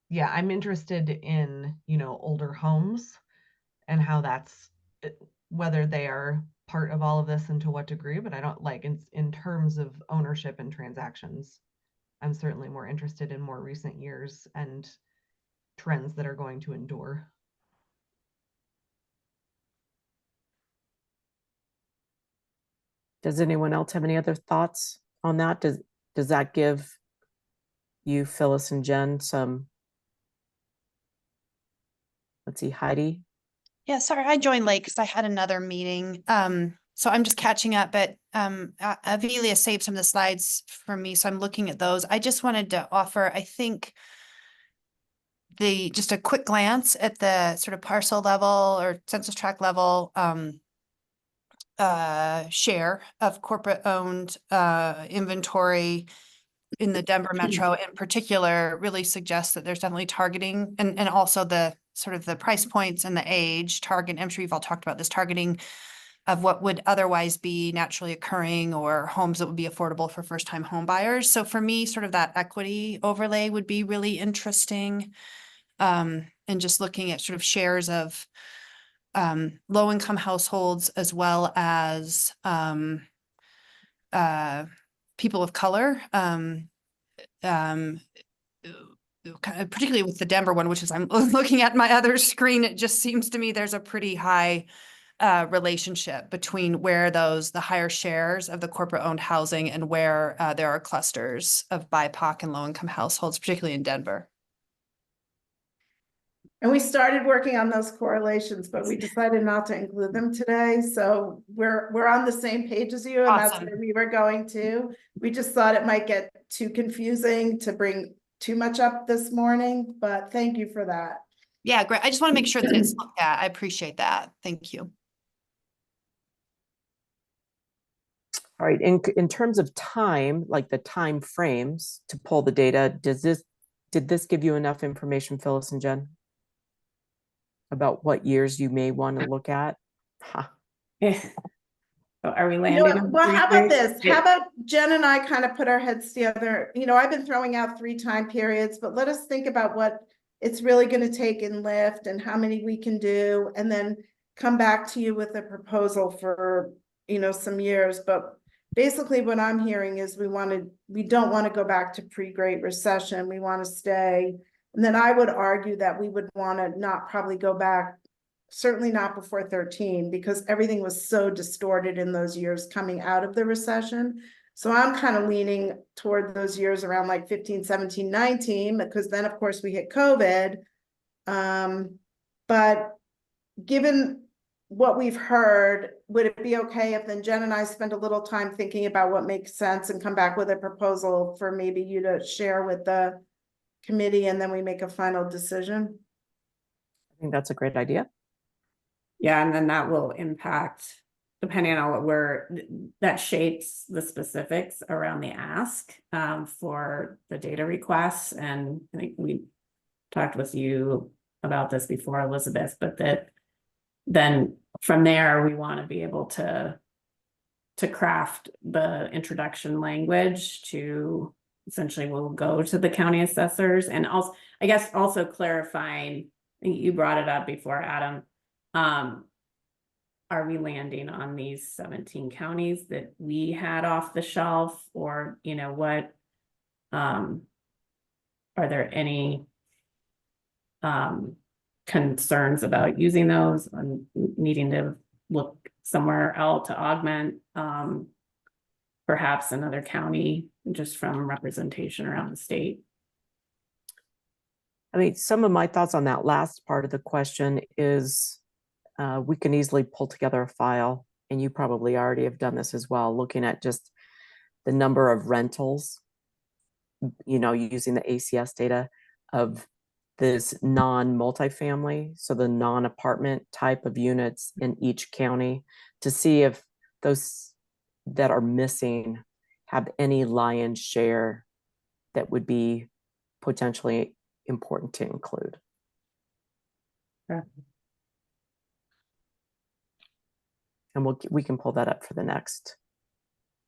yeah, I'm interested in, older homes and how that's, whether they are part of all of this and to what degree, but I don't like in terms of ownership and transactions. I'm certainly more interested in more recent years and trends that are going to endure. Does anyone else have any other thoughts on that? Does that give you, Phyllis and Jen, some? Let's see, Heidi. Yeah, sorry, I joined late because I had another meeting. So I'm just catching up, but Avilia saved some of the slides for me, so I'm looking at those. I just wanted to offer, I think, just a quick glance at the sort of parcel level or census tract level share of corporate owned inventory in the Denver metro in particular really suggests that there's definitely targeting and also the sort of the price points and the age target. I'm sure you've all talked about this targeting of what would otherwise be naturally occurring or homes that would be affordable for first time home buyers. So for me, sort of that equity overlay would be really interesting. And just looking at sort of shares of low income households as well as people of color. particularly with the Denver one, which is I'm looking at my other screen, it just seems to me there's a pretty high relationship between where the higher shares of the corporate owned housing and where there are clusters of BIPOC and low income households, particularly in Denver. And we started working on those correlations, but we decided not to include them today. So we're on the same page as you, and that's Awesome. where we were going to. We just thought it might get too confusing to bring too much up this morning, but thank you for that. Yeah, great. I just want to make sure that it's looked at. I appreciate that. Thank you. All right, in terms of time, like the time frames to pull the data, did this give you enough information, Phyllis and Jen? About what years you may want to look at? Huh. Yeah. So are we You know landing? what? on Well, three how about days? this? How about Jen and I kind of put our heads together? You know, I've been throwing out 3 time periods, but let us think about what it's really going to take in Lyft and how many we can do, and then come back to you with a proposal for, you know, some years. But basically what I'm hearing is we don't want to go back to pre-Great Recession. We want to stay. And then I would argue that we would want to not probably go back, certainly not before 13, because everything was so distorted in those years coming out of the recession. So I'm kind of leaning toward those years around like 15, 17, 19, because then of course we hit COVID. But given what we've heard, would it be okay if then Jen and I spend a little time thinking about what makes sense and come back with a proposal for maybe you to share with the committee, and then we make a final decision? I think that's a great idea. Yeah, and then that will impact, depending on that shapes the specifics around the ask for the data requests. And I think we talked with you about this before, Elizabeth, but that then from there, we want to be able to craft the introduction language to essentially will go to the county assessors. And also, I guess also clarifying, you brought it up before, Adam, are we landing on these 17 counties that we had off the shelf, or, you know, what, are there any concerns about using those and needing to look somewhere else to augment perhaps another county just from representation around the state? I mean, some of my thoughts on that last part of the question is we can easily pull together a file, and you probably already have done this as well, looking at just the number of rentals, you know, using the ACS data of this non-multifamily, so the non-apartment type of units in each county, to see if those that are missing have any lion's share that would be potentially important to include. Sure. And we can pull that up for the next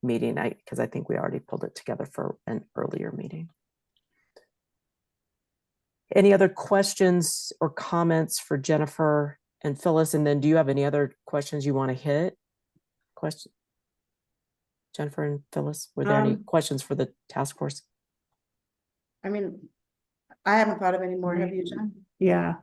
meeting, because I think we already pulled it together for an earlier meeting. Any other questions or comments for Jennifer and Phyllis? And then do you have any other questions you want to hit? Question, Jennifer and Phyllis, were there any questions for the task force? I mean, I haven't thought of any more. Have you, Jen? Yeah.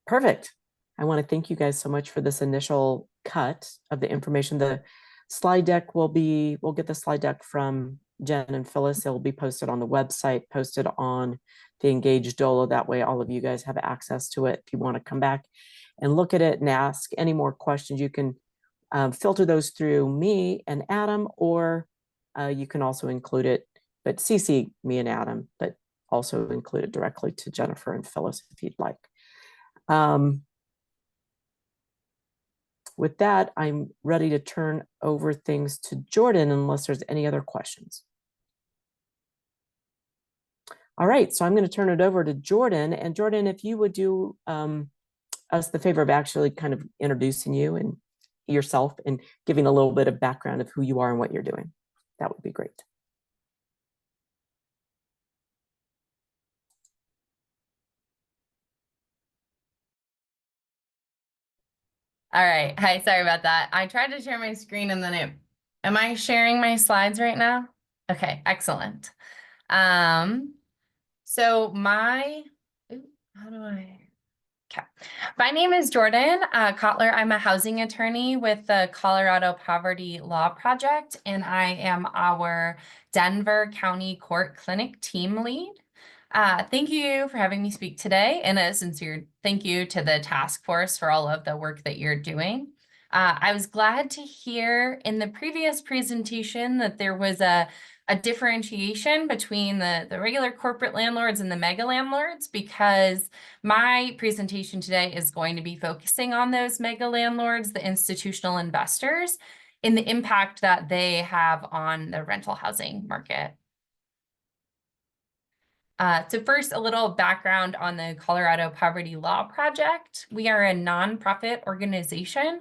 Perfect. I want to thank you guys so much for this initial cut of the information. The slide deck we'll get the slide deck from Jen and Phyllis. It will be posted on the website, posted on the Engage Dolo. That way all of you guys have access to it. If you want to come back and look at it and ask any more questions, you can filter those through me and Adam, or you can also include it, but CC me and Adam, but also include it directly to Jennifer and Phyllis if you'd like. With that, I'm ready to turn over things to Jordan unless there's any other questions. All right, so I'm going to turn it over to Jordan. And Jordan, if you would do us the favor of actually kind of introducing you and yourself and giving a little bit of background of who you are and what you're doing, that would be great. All right. Hi, sorry about that. I tried to share my screen and then am I sharing my slides right now? Okay, excellent. So ooh, how do I? Okay. My name is Jordan Kotler. I'm a housing attorney with the Colorado Poverty Law Project, and I am our Denver County Court Clinic team lead. Thank you for having me speak today, and a sincere thank you to the task force for all of the work that you're doing. I was glad to hear in the previous presentation that there was a differentiation between the regular corporate landlords and the mega landlords, because my presentation today is going to be focusing on those mega landlords, the institutional investors, and the impact that they have on the rental housing market. So first, a little background on the Colorado Poverty Law Project. We are a nonprofit organization,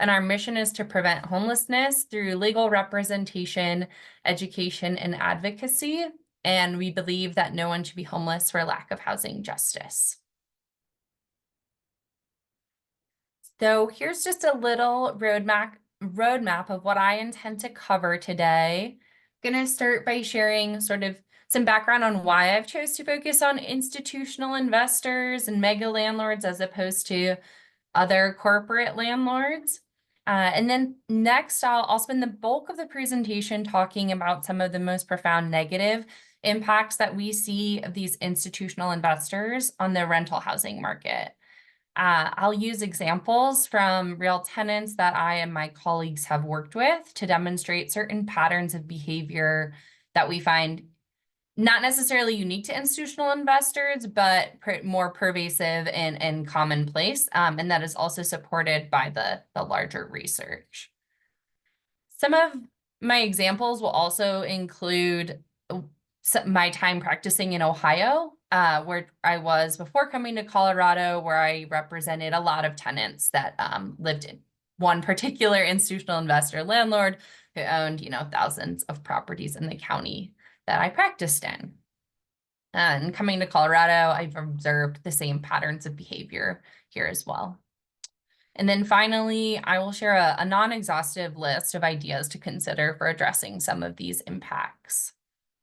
and our mission is to prevent homelessness through legal representation, education, and advocacy. And we believe that no one should be homeless for lack of housing justice. So here's just a little roadmap of what I intend to cover today. I'm going to start by sharing sort of some background on why I've chose to focus on institutional investors and mega landlords as opposed to other corporate landlords. And then next, I'll spend the bulk of the presentation talking about some of the most profound negative impacts that we see of these institutional investors on the rental housing market. I'll use examples from real tenants that I and my colleagues have worked with to demonstrate certain patterns of behavior that we find not necessarily unique to institutional investors, but more pervasive and commonplace, and that is also supported by the larger research. Some of my examples will also include my time practicing in Ohio, where I was before coming to Colorado, where I represented a lot of tenants that lived in one particular institutional investor landlord who owned, thousands of properties in the county that I practiced in. And coming to Colorado, I've observed the same patterns of behavior here as well. And then finally, I will share a non-exhaustive list of ideas to consider for addressing some of these impacts.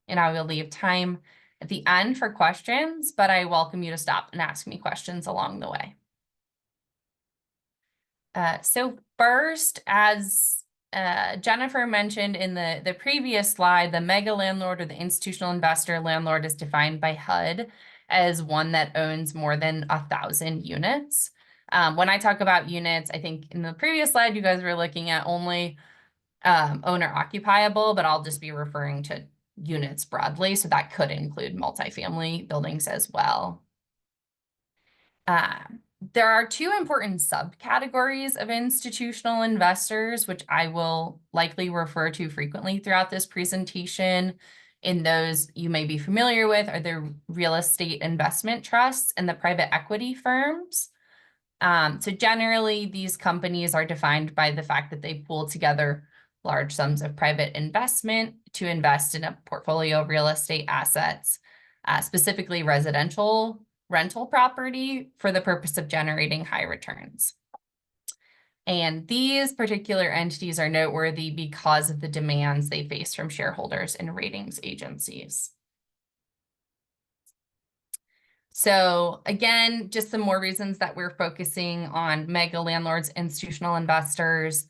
And I will leave time at the end for questions, but I welcome you to stop and ask me questions along the way. So first, as Jennifer mentioned in the previous slide, the mega landlord or the institutional investor landlord is defined by HUD as one that owns more than 1,000 units. When I talk about units, I think in the previous slide, you guys were looking at only owner occupiable, but I'll just be referring to units broadly. So that could include multifamily buildings as well. There are two important subcategories of institutional investors, which I will likely refer to frequently throughout this presentation. In those you may be familiar with are the real estate investment trusts and the private equity firms. So generally, these companies are defined by the fact that they pool together large sums of private investment to invest in a portfolio of real estate assets, specifically residential rental property, for the purpose of generating high returns. And these particular entities are noteworthy because of the demands they face from shareholders and ratings agencies. So again, just some more reasons that we're focusing on mega landlords, institutional investors.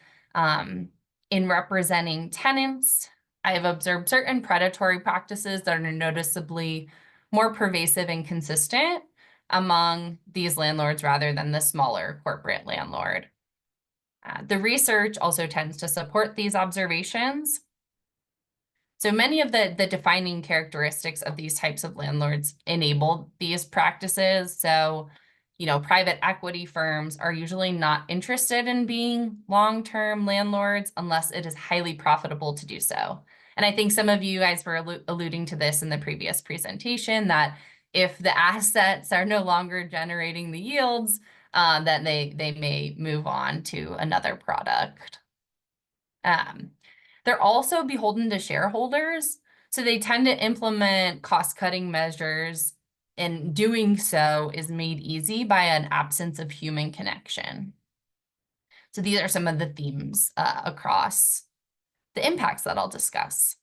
In representing tenants, I have observed certain predatory practices that are noticeably more pervasive and consistent among these landlords rather than the smaller corporate landlord. The research also tends to support these observations. So many of the defining characteristics of these types of landlords enable these practices. So, private equity firms are usually not interested in being long-term landlords unless it is highly profitable to do so. And I think some of you guys were alluding to this in the previous presentation, that if the assets are no longer generating the yields, then they may move on to another product. They're also beholden to shareholders, so they tend to implement cost-cutting measures, and doing so is made easy by an absence of human connection. So these are some of the themes across the impacts that I'll discuss.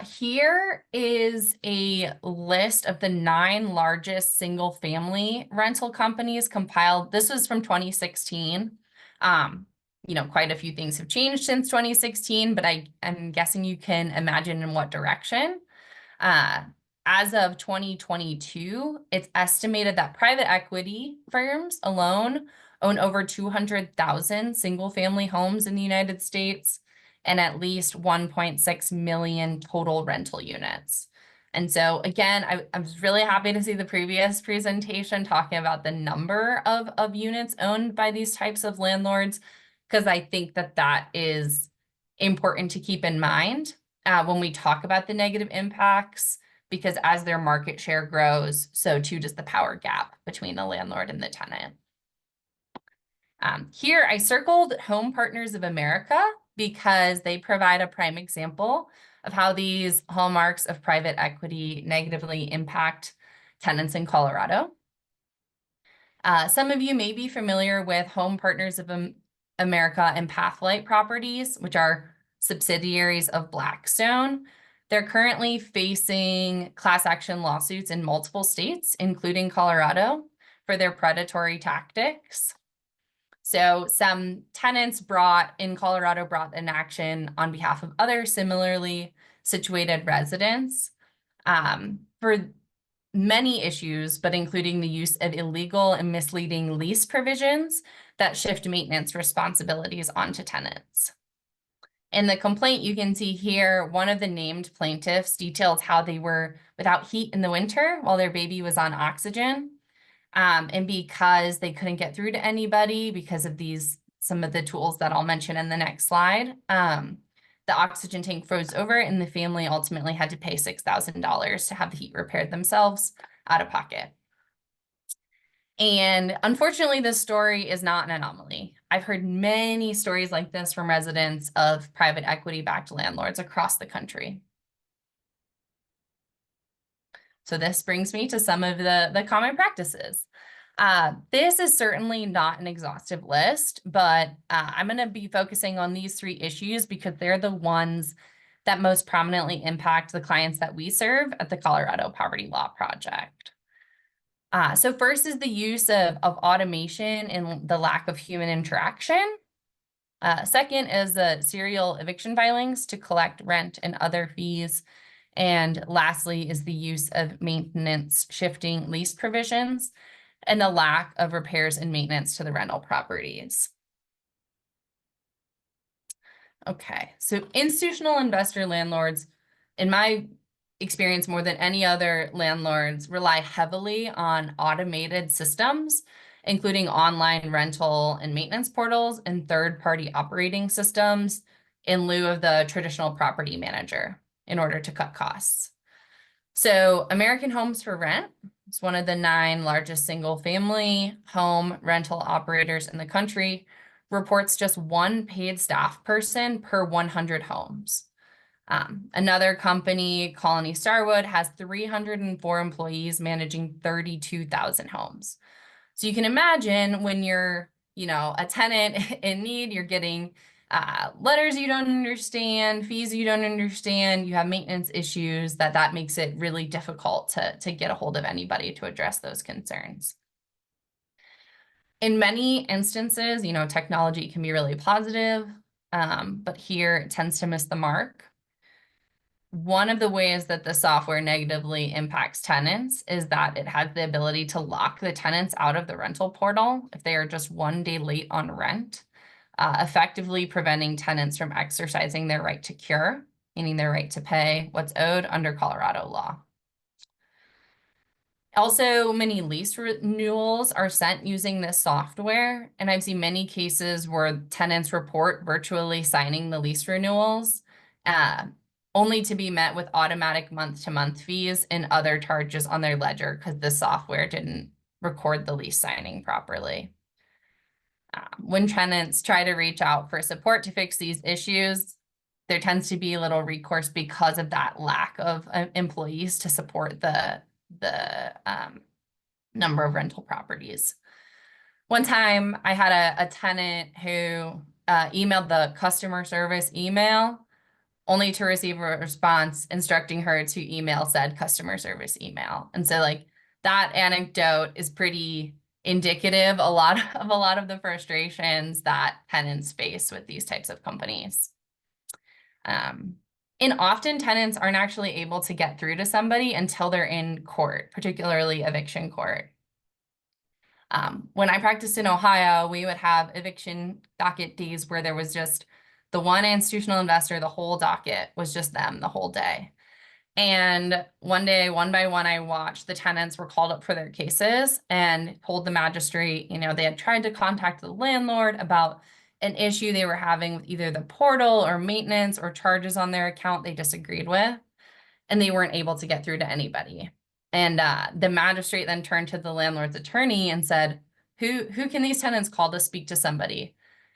Here is a list of the 9 largest single-family rental companies compiled. This was from 2016. Quite a few things have changed since 2016, but I'm guessing you can imagine in what direction. As of 2022, it's estimated that private equity firms alone own over 200,000 single-family homes in the United States and at least 1.6 million total rental units. And so again, I was really happy to see the previous presentation talking about the number of units owned by these types of landlords, because I think that is important to keep in mind when we talk about the negative impacts, because as their market share grows, so too does the power gap between the landlord and the tenant. Here I circled Home Partners of America because they provide a prime example of how these hallmarks of private equity negatively impact tenants in Colorado. Some of you may be familiar with Home Partners of America and Pathlight Properties, which are subsidiaries of Blackstone. They're currently facing class action lawsuits in multiple states, including Colorado, for their predatory tactics. So some tenants in Colorado brought an action on behalf of other similarly situated residents for many issues, but including the use of illegal and misleading lease provisions that shift maintenance responsibilities onto tenants. In the complaint, you can see here, one of the named plaintiffs details how they were without heat in the winter while their baby was on oxygen. And because they couldn't get through to anybody because of some of the tools that I'll mention in the next slide, the oxygen tank froze over and the family ultimately had to pay $6,000 to have the heat repaired themselves out of pocket. And unfortunately, this story is not an anomaly. I've heard many stories like this from residents of private equity-backed landlords across the country. So this brings me to some of the common practices. This is certainly not an exhaustive list, but I'm going to be focusing on these 3 issues because they're the ones that most prominently impact the clients that we serve at the Colorado Poverty Law Project. So first is the use of automation and the lack of human interaction. Second is the serial eviction filings to collect rent and other fees. And lastly is the use of maintenance shifting lease provisions and the lack of repairs and maintenance to the rental properties. Okay, so institutional investor landlords, in my experience more than any other landlords, rely heavily on automated systems, including online rental and maintenance portals and third-party operating systems in lieu of the traditional property manager in order to cut costs. So American Homes for Rent is one of the 9 largest single-family home rental operators in the country, reports just 1 paid staff person per 100 homes. Another company, Colony Starwood, has 304 employees managing 32,000 homes. So you can imagine when you're, a tenant in need, you're getting letters you don't understand, fees you don't understand, you have maintenance issues, that makes it really difficult to get a hold of anybody to address those concerns. In many instances, technology can be really positive, but here it tends to miss the mark. One of the ways that the software negatively impacts tenants is that it has the ability to lock the tenants out of the rental portal if they are just 1 day late on rent, effectively preventing tenants from exercising their right to cure, meaning their right to pay what's owed under Colorado law. Also, many lease renewals are sent using this software, and I've seen many cases where tenants report virtually signing the lease renewals, only to be met with automatic month-to-month fees and other charges on their ledger because the software didn't record the lease signing properly. When tenants try to reach out for support to fix these issues, there tends to be little recourse because of that lack of employees to support the number of rental properties. One time I had a tenant who emailed the customer service email only to receive a response instructing her to email said customer service email. And so like that anecdote is pretty indicative of a lot of the frustrations that tenants face with these types of companies. And often tenants aren't actually able to get through to somebody until they're in court, particularly eviction court. When I practiced in Ohio, we would have eviction docket days where there was just the one institutional investor, the whole docket was just them the whole day. And one day, one by one, I watched the tenants were called up for their cases and told the magistrate, you know, they had tried to contact the landlord about an issue they were having with either the portal or maintenance or charges on their account they disagreed with, and they weren't able to get through to anybody. And the magistrate then turned to the landlord's attorney and said, who can these tenants call to speak to somebody?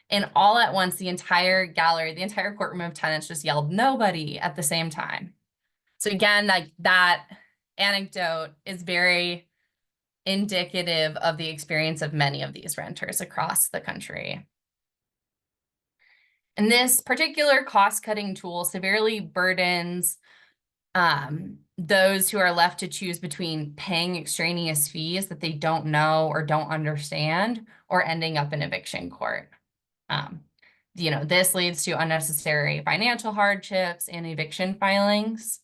And all at once, the entire gallery, the entire courtroom of tenants just yelled, nobody at the same time. So again, like that anecdote is very indicative of the experience of many of these renters across the country. And this particular cost-cutting tool severely burdens those who are left to choose between paying extraneous fees that they don't know or don't understand, or ending up in eviction court. You know, this leads to unnecessary financial hardships and eviction filings.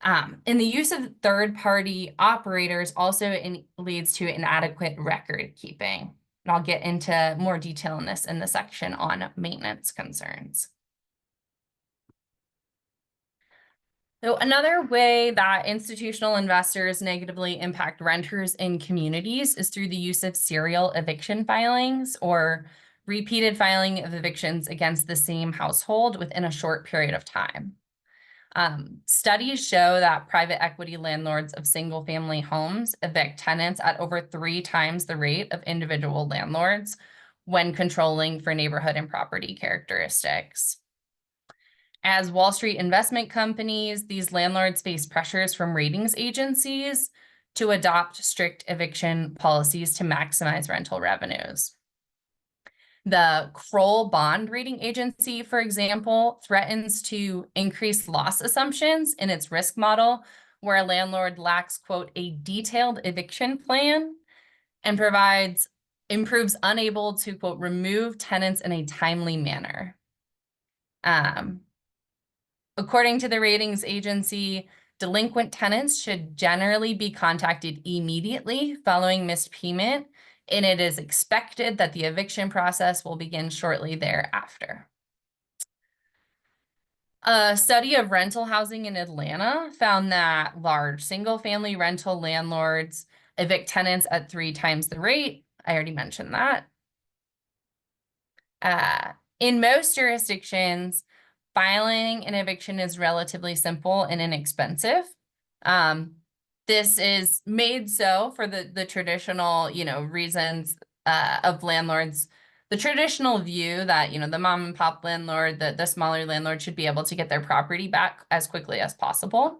And the use of third-party operators also leads to inadequate record keeping. And I'll get into more detail on this in the section on maintenance concerns. So another way that institutional investors negatively impact renters in communities is through the use of serial eviction filings or repeated filing of evictions against the same household within a short period of time. Studies show that private equity landlords of single-family homes evict tenants at over 3 times the rate of individual landlords when controlling for neighborhood and property characteristics. As Wall Street investment companies, these landlords face pressures from ratings agencies to adopt strict eviction policies to maximize rental revenues. The Kroll Bond Rating Agency, for example, threatens to increase loss assumptions in its risk model where a landlord lacks, quote, a detailed eviction plan and improves unable to, quote, remove tenants in a timely manner. According to the ratings agency, delinquent tenants should generally be contacted immediately following missed payment, and it is expected that the eviction process will begin shortly thereafter. A study of rental housing in Atlanta found that large single-family rental landlords evict tenants at 3 times the rate. I already mentioned that. In most jurisdictions, filing an eviction is relatively simple and inexpensive. This is made so for the traditional, you know, reasons of landlords. The traditional view that, you know, the mom and pop landlord, the smaller landlord should be able to get their property back as quickly as possible.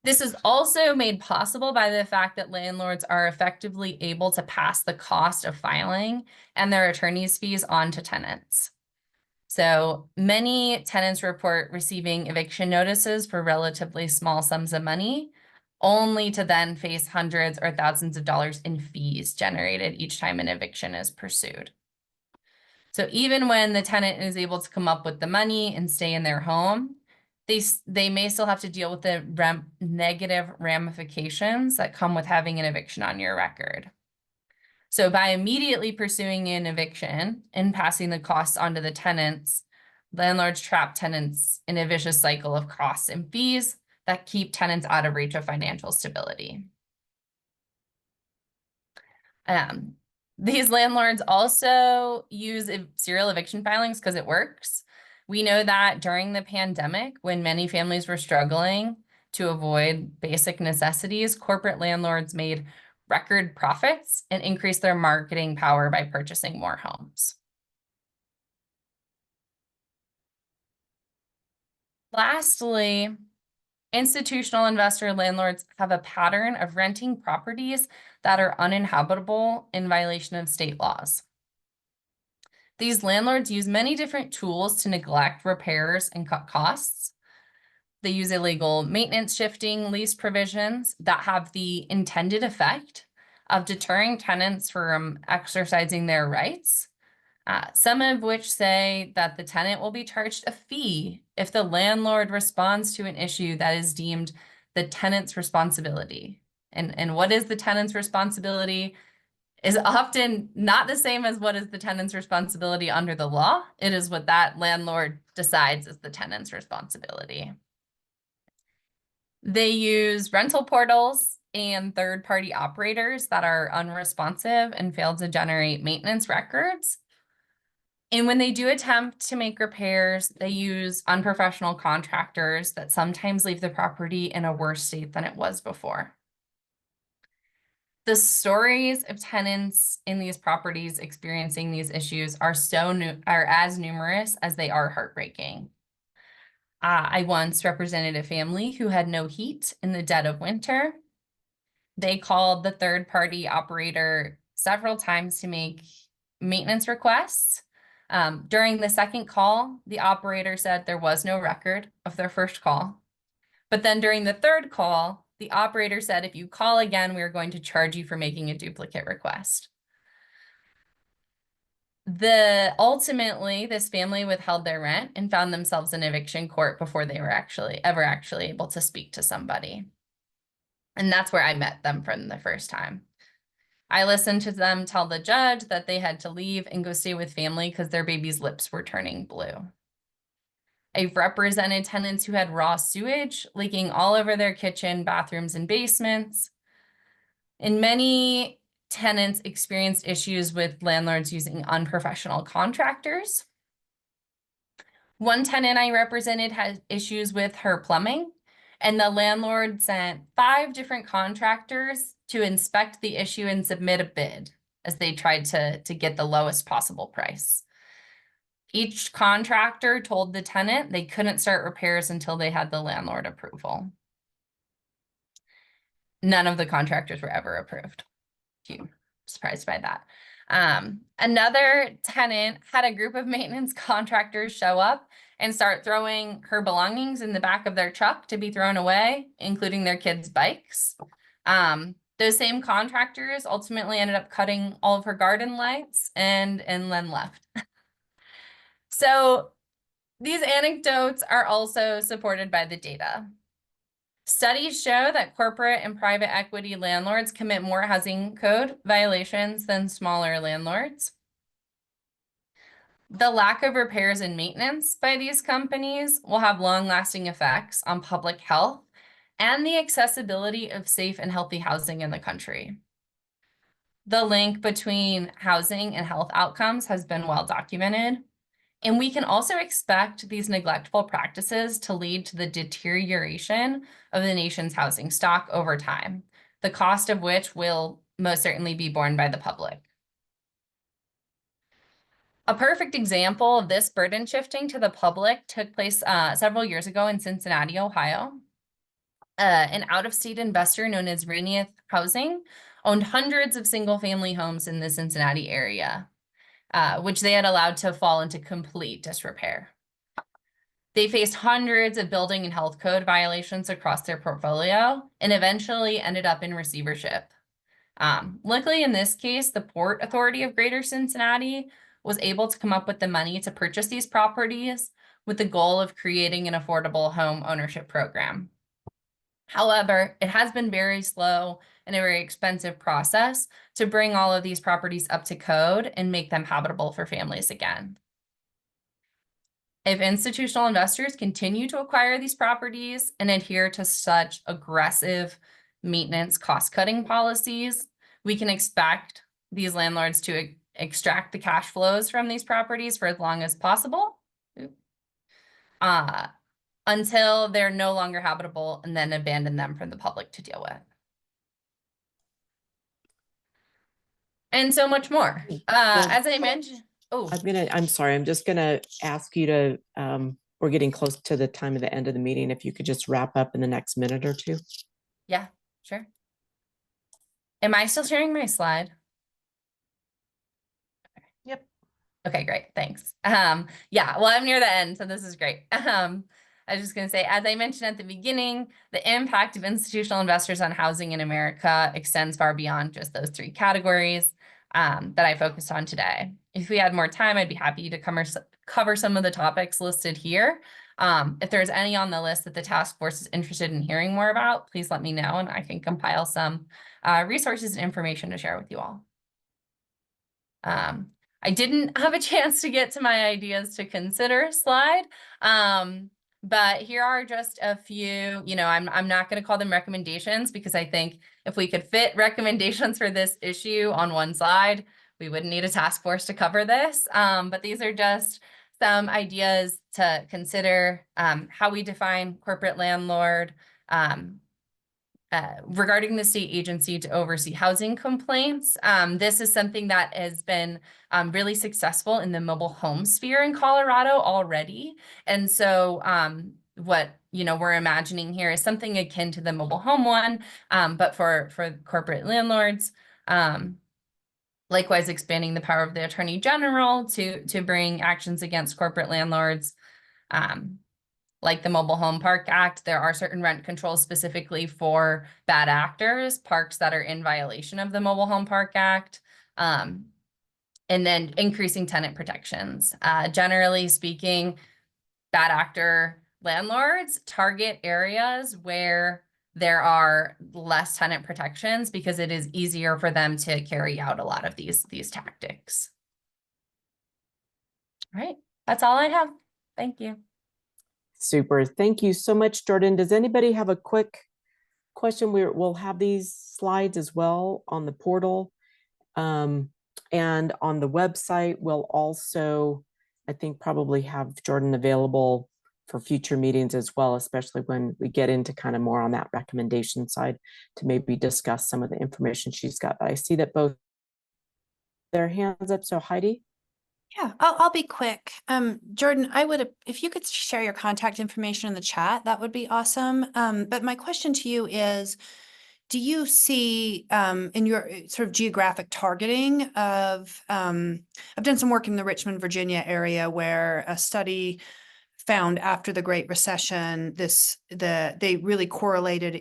This is also made possible by the fact that landlords are effectively able to pass the cost of filing and their attorney's fees on to tenants. So many tenants report receiving eviction notices for relatively small sums of money, only to then face hundreds or thousands of dollars in fees generated each time an eviction is pursued. So even when the tenant is able to come up with the money and stay in their home, they may still have to deal with the negative ramifications that come with having an eviction on your record. So by immediately pursuing an eviction and passing the costs onto the tenants, landlords trap tenants in a vicious cycle of costs and fees that keep tenants out of reach of financial stability. These landlords also use serial eviction filings because it works. We know that during the pandemic, when many families were struggling to avoid basic necessities, corporate landlords made record profits and increase their marketing power by purchasing more homes. Lastly, institutional investor landlords have a pattern of renting properties that are uninhabitable in violation of state laws. These landlords use many different tools to neglect repairs and cut costs. They use illegal maintenance shifting lease provisions that have the intended effect of deterring tenants from exercising their rights. Some of which say that the tenant will be charged a fee if the landlord responds to an issue that is deemed the tenant's responsibility. And what is the tenant's responsibility is often not the same as what is the tenant's responsibility under the law. It is what that landlord decides is the tenant's responsibility. They use rental portals and third-party operators that are unresponsive and fail to generate maintenance records. And when they do attempt to make repairs, they use unprofessional contractors that sometimes leave the property in a worse state than it was before. The stories of tenants in these properties experiencing these issues are as numerous as they are heartbreaking. I once represented a family who had no heat in the dead of winter. They called the third-party operator several times to make maintenance requests. During the second call, the operator said there was no record of their first call. But then during the third call, the operator said, if you call again, we are going to charge you for making a duplicate request. Ultimately, this family withheld their rent and found themselves in eviction court before they were ever actually able to speak to somebody. And that's where I met them for the first time. I listened to them tell the judge that they had to leave and go stay with family because their baby's lips were turning blue. I've represented tenants who had raw sewage leaking all over their kitchen, bathrooms, and basements. And many tenants experienced issues with landlords using unprofessional contractors. One tenant I represented had issues with her plumbing, and the landlord sent 5 different contractors to inspect the issue and submit a bid as they tried to get the lowest possible price. Each contractor told the tenant they couldn't start repairs until they had the landlord approval. None of the contractors were ever approved. I'm surprised by that. Another tenant had a group of maintenance contractors show up and start throwing her belongings in the back of their truck to be thrown away, including their kids' bikes. Those same contractors ultimately ended up cutting all of her garden lights and then left. So these anecdotes are also supported by the data. Studies show that corporate and private equity landlords commit more housing code violations than smaller landlords. The lack of repairs and maintenance by these companies will have long-lasting effects on public health and the accessibility of safe and healthy housing in the country. The link between housing and health outcomes has been well documented. And we can also expect these neglectful practices to lead to the deterioration of the nation's housing stock over time, the cost of which will most certainly be borne by the public. A perfect example of this burden shifting to the public took place several years ago in Cincinnati, Ohio. An out-of-state investor known as Rainier Housing owned hundreds of single-family homes in the Cincinnati area, which they had allowed to fall into complete disrepair. They faced hundreds of building and health code violations across their portfolio and eventually ended up in receivership. Luckily, in this case, the Port Authority of Greater Cincinnati was able to come up with the money to purchase these properties with the goal of creating an affordable home ownership program. However, it has been very slow and a very expensive process to bring all of these properties up to code and make them habitable for families again. If institutional investors continue to acquire these properties and adhere to such aggressive maintenance cost-cutting policies, we can expect these landlords to extract the cash flows from these properties for as long as possible until they're no longer habitable and then abandon them for the public to deal with. And so much more. As I mentioned, I'm sorry, I'm just gonna ask you to, we're getting close to the time of the end of the meeting. If you could just wrap up in the next minute or two. Yeah, sure. Am I still sharing my slide? Yep. Okay, great. Thanks. Yeah, well, I'm near the end, so this is great. I was just going to say, as I mentioned at the beginning, the impact of institutional investors on housing in America extends far beyond just those three categories that I focused on today. If we had more time, I'd be happy to cover some of the topics listed here. If there's any on the list that the task force is interested in hearing more about, please let me know and I can compile some resources and information to share with you all. I didn't have a chance to get to my ideas to consider slide, but here are just a few, you know, I'm not going to call them recommendations because I think if we could fit recommendations for this issue on one slide, we wouldn't need a task force to cover this. But these are just some ideas to consider, how we define corporate landlord, regarding the state agency to oversee housing complaints. This is something that has been really successful in the mobile home sphere in Colorado already. And so what we're imagining here is something akin to the mobile home one, but for corporate landlords. Likewise, expanding the power of the Attorney General to bring actions against corporate landlords. Like the Mobile Home Park Act, there are certain rent controls specifically for bad actors, parks that are in violation of the Mobile Home Park Act, and then increasing tenant protections. Generally speaking, bad actor landlords target areas where there are less tenant protections because it is easier for them to carry out a lot of these tactics. All right, that's all I have. Thank you. Super. Thank you so much, Jordan. Does anybody have a quick question? We'll have these slides as well on the portal. And on the website, we'll also, I think, probably have Jordan available for future meetings as well, especially when we get into kind of more on that recommendation side to maybe discuss some of the information she's got. But I see that both their hands up. So Heidi? Yeah, I'll be quick. Jordan, if you could share your contact information in the chat, that would be awesome. But my question to you is, do you see in your sort of geographic targeting of, I've done some work in the Richmond, Virginia area where a study found after the Great Recession, they really correlated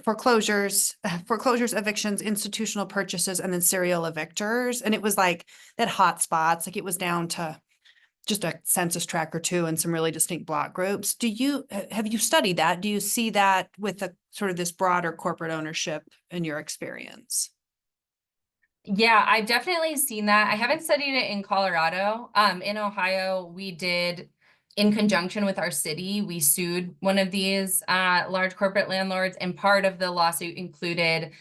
foreclosures, evictions, institutional purchases, and then serial evictors. And it was like that hot spots, like it was down to just a census tract or two and some really distinct block groups. Have you studied that? Do you see that with a sort of this broader corporate ownership in your experience? Yeah, I've definitely seen that. I haven't studied it in Colorado. In Ohio, we did, in conjunction with our city, we sued one of these large corporate landlords, and part of the lawsuit included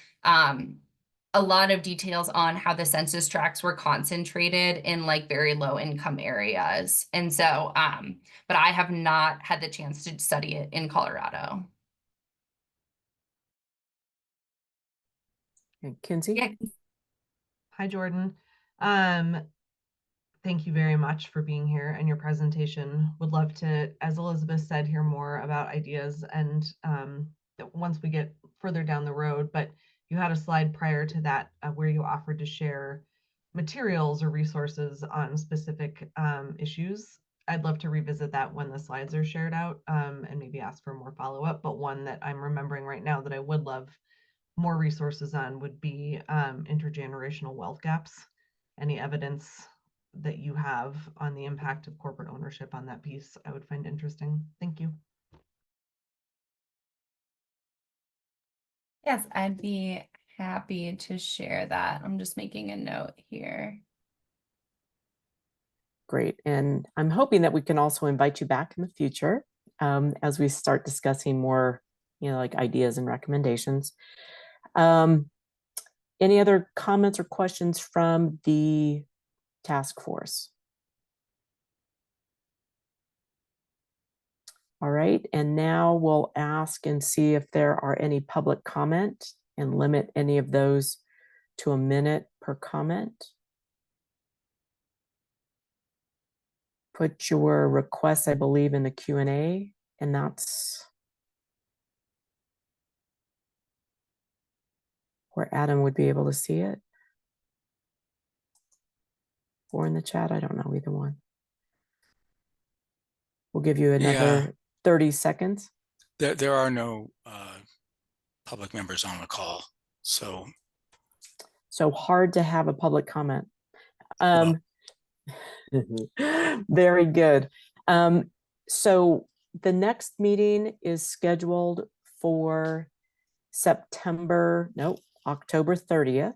a lot of details on how the census tracts were concentrated in like very low income areas. And so, but I have not had the chance to study it in Colorado. And Kinsey? Yeah. Hi, Jordan. Thank you very much for being here and your presentation. Would love to, as Elizabeth said, hear more about ideas and once we get further down the road. But you had a slide prior to that where you offered to share materials or resources on specific issues. I'd love to revisit that when the slides are shared out and maybe ask for more follow-up. But one that I'm remembering right now that I would love more resources on would be intergenerational wealth gaps. Any evidence that you have on the impact of corporate ownership on that piece, I would find interesting. Thank you. Yes, I'd be happy to share that. I'm just making a note here. Great. And I'm hoping that we can also invite you back in the future as we start discussing more, like ideas and recommendations. Any other comments or questions from the task force? All right, and now we'll ask and see if there are any public comment and limit any of those to a minute per comment. Put your requests, I believe, in the Q&A, and that's where Adam would be able to see it. 4 in the chat. I don't know either one. We'll give you Yeah. another 30 seconds. There are no public members on the call, so So hard to have a public comment. Well. Very good. So the next meeting is scheduled for October 30th.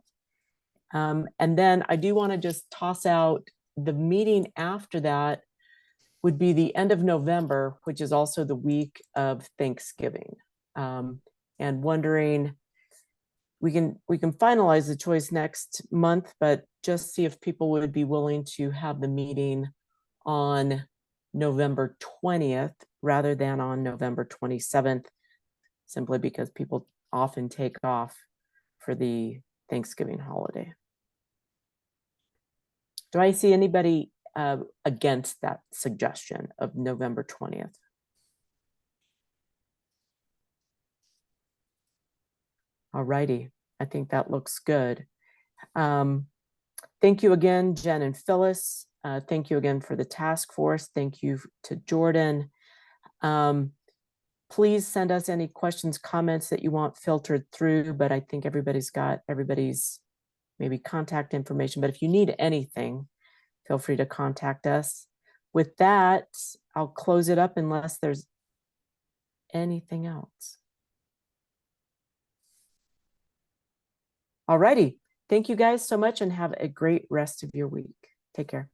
And then I do want to just toss out the meeting after that would be the end of November, which is also the week of Thanksgiving. And wondering, we can finalize the choice next month, but just see if people would be willing to have the meeting on November 20th rather than on November 27th, simply because people often take off for the Thanksgiving holiday. Do I see anybody against that suggestion of November 20th? All righty, I think that looks good. Thank you again, Jen and Phyllis. Thank you again for the task force. Thank you to Jordan. Please send us any questions, comments that you want filtered through, but I think everybody's got everybody's maybe contact information. But if you need anything, feel free to contact us. With that, I'll close it up unless there's anything else. All righty. Thank you guys so much and have a great rest of your week. Take care.